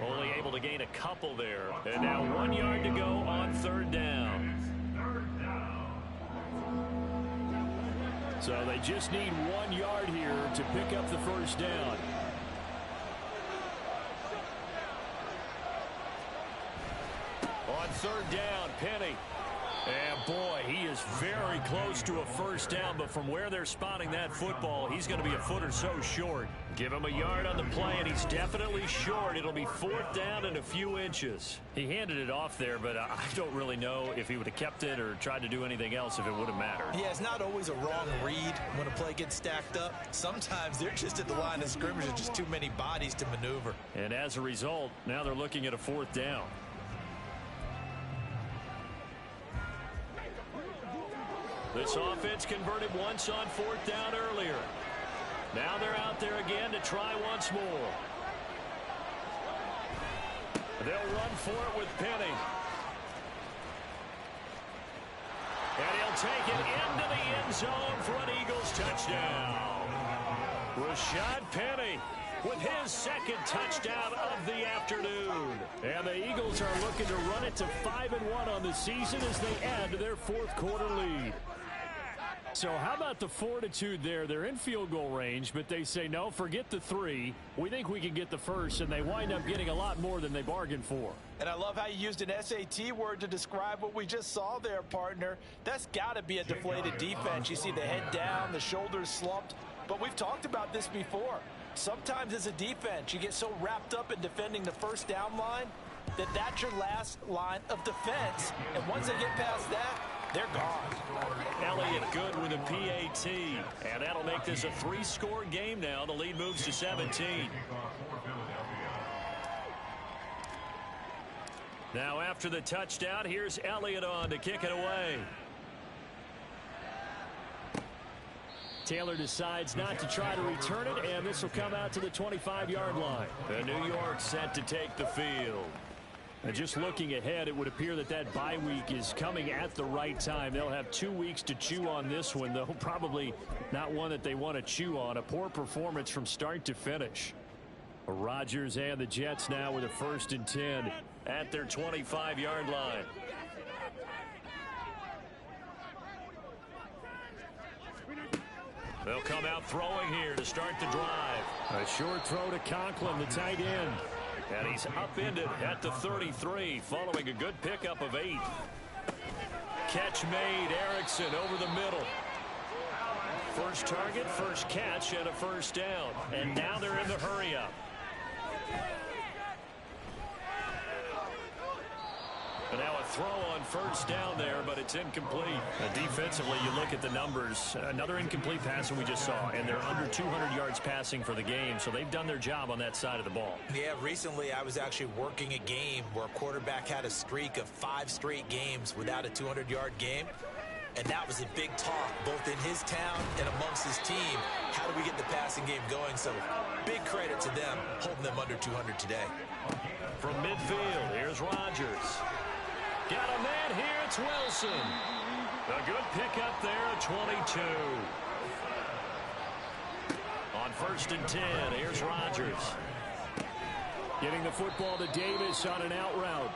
Speaker 3: Only able to gain a couple there. And now 1 yard to go on 3rd down. So they just need 1 yard here to pick up the first down. On third down, Penny. And boy, he is very close to a first down, but from where they're spotting that football, he's going to be a foot or so short. Give him a yard on the play, and he's definitely short. It'll be fourth down and a few inches. He handed it off there, but I don't really know if he would have kept it or tried to do anything else if it would have mattered.
Speaker 6: Yeah, it's not always a wrong read when a play gets stacked up. Sometimes they're just at the line of scrimmage and just too many bodies to maneuver.
Speaker 3: And as a result, now they're looking at a fourth down. This offense converted once on fourth down earlier. Now they're out there again to try once more. They'll run for it with Penny. And he'll take it into the end zone for an Eagles touchdown. Rashad Penny with his second touchdown of the afternoon. And the Eagles are looking to run it to 5-1 on the season as they add to their fourth quarter lead. So how about the fortitude there? They're in field goal range, but they say, no, forget the 3. We think we can get the first, and they wind up getting a lot more than they bargained for.
Speaker 4: And I love how you used an SAT word to describe what we just saw there, partner. That's got to be a deflated defense. You see the head down, the shoulders slumped. But we've talked about this before. Sometimes as a defense, you get so wrapped up in defending the first down line that that's your last line of defense. And once they get past that, they're gone.
Speaker 3: Elliott good with a PAT. And that'll make this a 3-score game now. The lead moves to 17. Now after the touchdown, here's Elliott on to kick it away. Taylor decides not to try to return it, and this will come out to the 25-yard line. The New York set to take the field. And just looking ahead, it would appear that that bye week is coming at the right time. They'll have 2 weeks to chew on this one, though probably not one that they want to chew on. A poor performance from start to finish. Rodgers and the Jets now with a 1st and 10 at their 25-yard line. They'll come out throwing here to start the drive. A short throw to Conklin, the tight end. And he's upended at the 33 following a good pickup of 8. Catch made. Erickson over the middle. First target, first catch, and a first down. And now they're in the hurry-up. And now a throw on first down there, but it's incomplete. Defensively, you look at the numbers. Another incomplete pass that we just saw, and they're under 200 yards passing for the game, so they've done their job on that side of the ball.
Speaker 6: Yeah, recently I was actually working a game where a quarterback had a streak of 5 straight games without a 200-yard game. And that was a big talk, both in his town and amongst his team. How do we get the passing game going? So big credit to them, holding them under 200 today.
Speaker 3: From midfield, here's Rodgers. Got a man here, it's Wilson. A good pickup there at 22. On 1st and 10, here's Rodgers. Getting the football to Davis on an out route.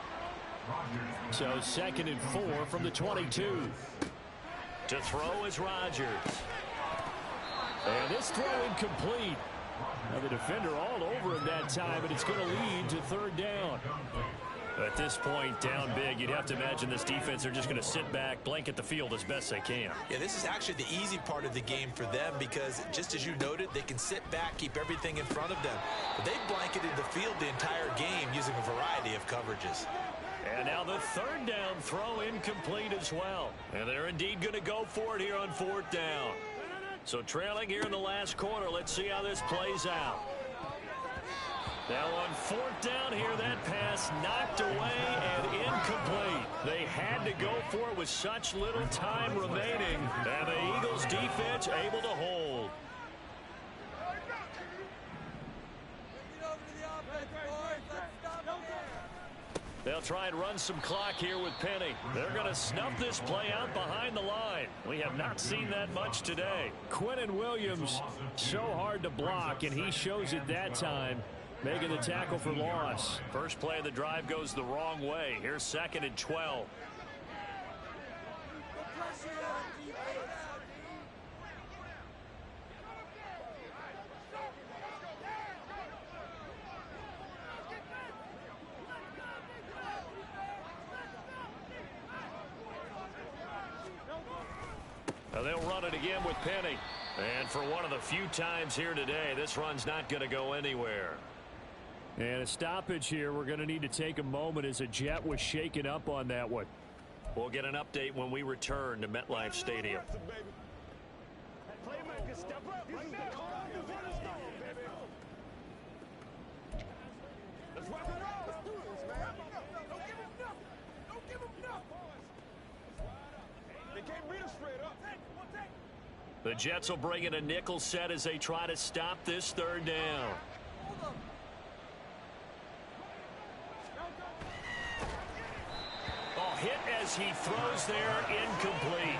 Speaker 3: So 2nd and 4 from the 22. To throw is Rodgers. And this throw incomplete. Now the defender all over him that time, and it's going to lead to 3rd down. At this point, down big, you'd have to imagine this defense, they're just going to sit back, blanket the field as best they can.
Speaker 6: Yeah, this is actually the easy part of the game for them because, just as you noted, they can sit back, keep everything in front of them. But they've blanketed the field the entire game using a variety of coverages.
Speaker 3: And now the 3rd down throw incomplete as well. And they're indeed going to go for it here on 4th down. So trailing here in the last quarter, let's see how this plays out. Now on 4th down here, that pass knocked away and incomplete. They had to go for it with such little time remaining. And the Eagles defense able to hold. They'll try and run some clock here with Penny. They're going to snuff this play out behind the line. We have not seen that much today. Quinnen Williams, so hard to block, and he shows it that time, making the tackle for loss. First play of the drive goes the wrong way. Here's 2nd and 12. They'll run it again with Penny. And for one of the few times here today, this run's not going to go anywhere.
Speaker 5: And a stoppage here. We're going to need to take a moment as a Jet was shaken up on that one.
Speaker 3: We'll get an update when we return to MetLife Stadium. The Jets will bring in a nickel set as they try to stop this third down. Oh, hit as he throws there, incomplete.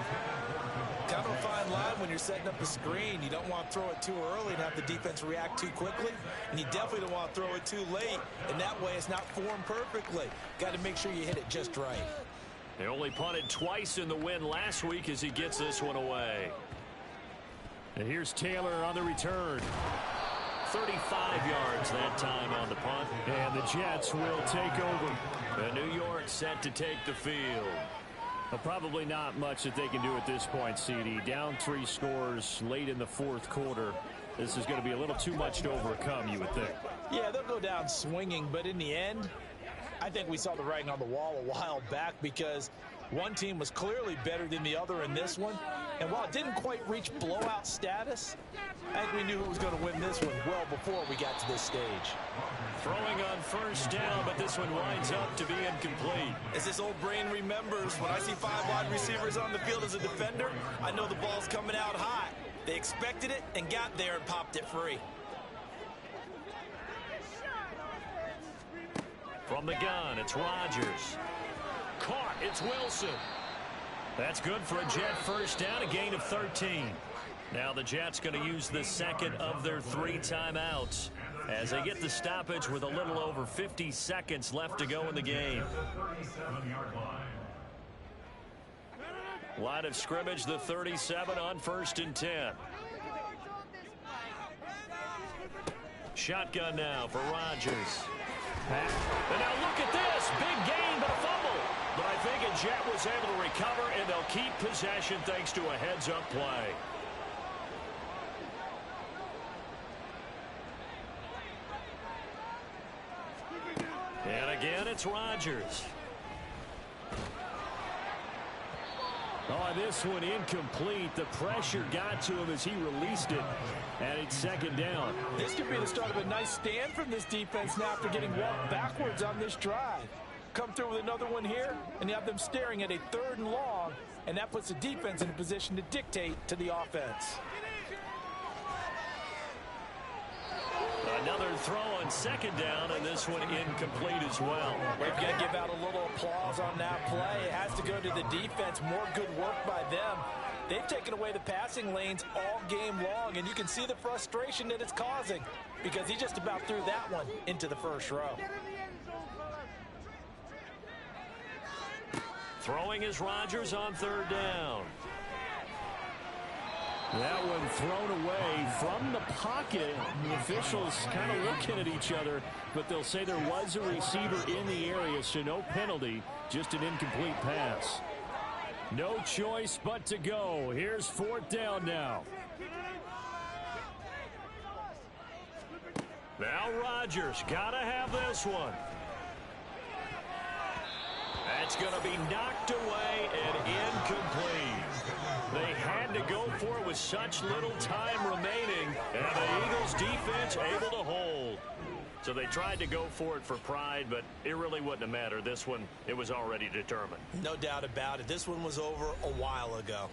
Speaker 6: Kind of a fine line when you're setting up a screen. You don't want to throw it too early and have the defense react too quickly, and you definitely don't want to throw it too late, and that way it's not formed perfectly. Got to make sure you hit it just right.
Speaker 3: They only punted twice in the win last week as he gets this one away.
Speaker 5: And here's Taylor on the return.
Speaker 3: 35 yards that time on the punt.
Speaker 5: And the Jets will take over.
Speaker 3: And New York set to take the field.
Speaker 5: Probably not much that they can do at this point, CD. Down 3 scores late in the fourth quarter. This is going to be a little too much to overcome, you would think.
Speaker 6: Yeah, they'll go down swinging, but in the end, I think we saw the writing on the wall a while back because one team was clearly better than the other in this one. And while it didn't quite reach blowout status, I think we knew who was going to win this one well before we got to this stage.
Speaker 3: Throwing on first down, but this one winds up to be incomplete.
Speaker 6: As this old brain remembers, when I see 5 wide receivers on the field as a defender, I know the ball's coming out hot. They expected it and got there and popped it free.
Speaker 3: From the gun, it's Rodgers. Caught, it's Wilson. That's good for a Jet first down, a gain of 13. Now the Jets going to use the second of their 3 timeouts as they get the stoppage with a little over 50 seconds left to go in the game. Line of scrimmage, the 37 on 1st and 10. Shotgun now for Rodgers. And now look at this. Big gain, but a fumble. But I think a Jet was able to recover, and they'll keep possession thanks to a heads-up play. And again, it's Rodgers.
Speaker 5: Oh, this one incomplete. The pressure got to him as he released it. And it's second down.
Speaker 6: This could be the start of a nice stand from this defense now after getting walked backwards on this drive. Come through with another one here, and you have them staring at a 3rd and long, and that puts the defense in a position to dictate to the offense.
Speaker 3: Another throw on second down, and this one incomplete as well.
Speaker 6: We've got to give out a little applause on that play. It has to go to the defense. More good work by them. They've taken away the passing lanes all game long, and you can see the frustration that it's causing because he just about threw that one into the first row.
Speaker 3: Throwing is Rodgers on 3rd down.
Speaker 5: That one thrown away from the pocket. The officials kind of looking at each other, but they'll say there was a receiver in the area, so no penalty, just an incomplete pass. No choice but to go. Here's 4th down now.
Speaker 3: Now Rodgers, gotta have this one. That's going to be knocked away and incomplete. They had to go for it with such little time remaining, and the Eagles defense able to hold. So they tried to go for it for pride, but it really wouldn't have mattered. This one, it was already determined.
Speaker 6: No doubt about it. This one was over a while ago.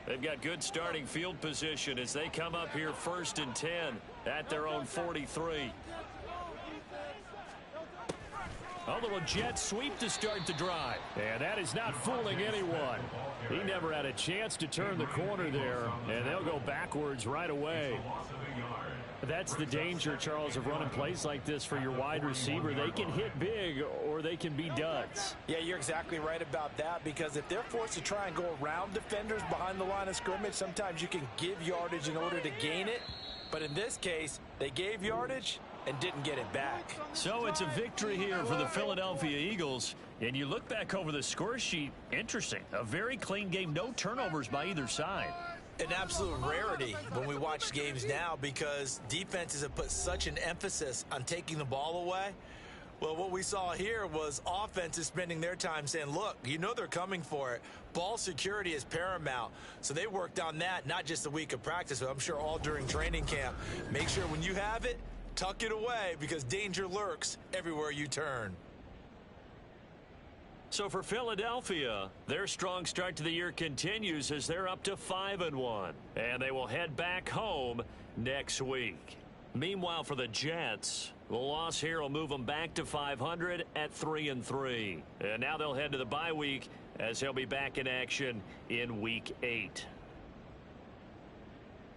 Speaker 3: They've got good starting field position as they come up here 1st and 10 at their own 43. A little jet sweep to start the drive. And that is not fooling anyone. He never had a chance to turn the corner there, and they'll go backwards right away. That's the danger, Charles, of running plays like this for your wide receiver. They can hit big or they can be duds.
Speaker 4: Yeah, you're exactly right about that, because if they're forced to try and go around defenders behind the line of scrimmage, sometimes you can give yardage in order to gain it. But in this case, they gave yardage and didn't get it back.
Speaker 3: So it's a victory here for the Philadelphia Eagles. And you look back over the score sheet, interesting. A very clean game, no turnovers by either side.
Speaker 6: An absolute rarity when we watch games now, because defenses have put such an emphasis on taking the ball away. Well, what we saw here was offenses spending their time saying, look, you know they're coming for it. Ball security is paramount. So they worked on that, not just a week of practice, but I'm sure all during training camp. Make sure when you have it, tuck it away, because danger lurks everywhere you turn.
Speaker 3: So for Philadelphia, their strong start to the year continues as they're up to 5-1. And they will head back home next week. Meanwhile, for the Jets, the loss here will move them back to 500 at 3-3. And now they'll head to the bye week as they'll be back in action in Week 8.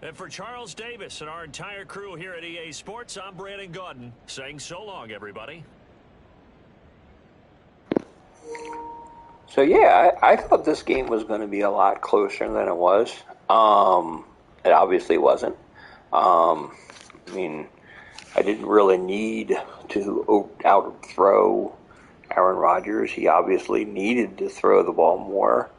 Speaker 3: And for Charles Davis and our entire crew here at EA Sports, I'm Brandon Gaudin saying so long, everybody.
Speaker 1: So yeah, I thought this game was going to be a lot closer than it was. It obviously wasn't. I mean, I didn't really need to out-throw Aaron Rodgers. He obviously needed to throw the ball more.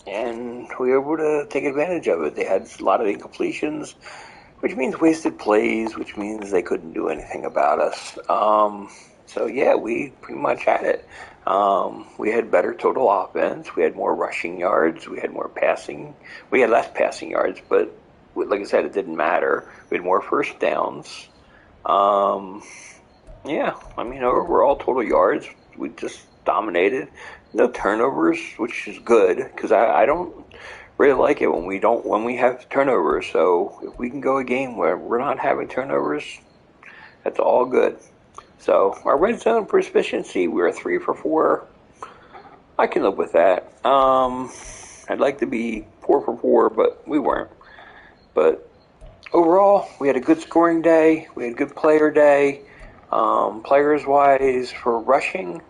Speaker 1: And we were able to take advantage of it. They had a lot of incompletions, which means wasted plays, which means they couldn't do anything about us. So yeah, we pretty much had it. We had better total offense. We had more rushing yards. We had more passing. We had less passing yards, but like I said, it didn't matter. We had more first downs. Yeah, I mean, overall total yards, we just dominated. No turnovers, which is good, because I don't really like it when we have turnovers. So if we can go a game where we're not having turnovers, that's all good. So our red zone proficiency, we were 3 for 4. I can live with that. I'd like to be 4 for 4, but we weren't. But overall, we had a good scoring day. We had a good player day. Players-wise, for rushing,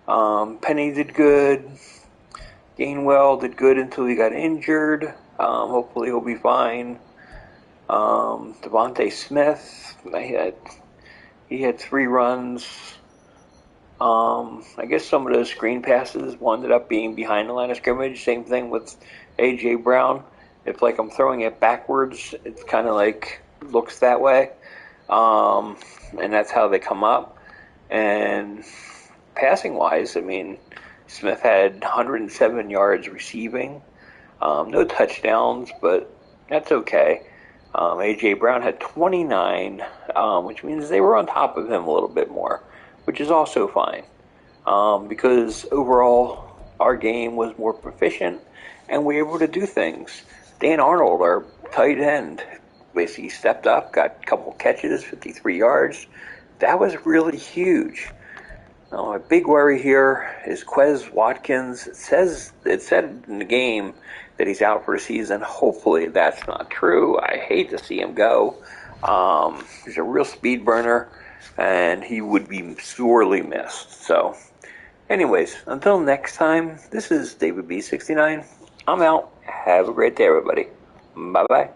Speaker 1: Penny did good. Gainwell did good until he got injured. Hopefully he'll be fine. Devontae Smith, he had 3 runs. I guess some of those screen passes ended up being behind the line of scrimmage. Same thing with A.J. Brown. It's like I'm throwing it backwards. It's kind of like looks that way. And that's how they come up. And passing-wise, I mean, Smith had 107 yards receiving. No touchdowns, but that's okay. A.J. Brown had 29, which means they were on top of him a little bit more, which is also fine. Because overall, our game was more proficient, and we were able to do things. Dan Arnold, our tight end, basically stepped up, got a couple catches, 53 yards. That was really huge. A big worry here is Quez Watkins. It said in the game that he's out for a season. Hopefully that's not true. I hate to see him go. He's a real speed burner, and he would be sorely missed. So, anyways, until next time, this is David B69. I'm out. Have a great day, everybody. Bye-bye.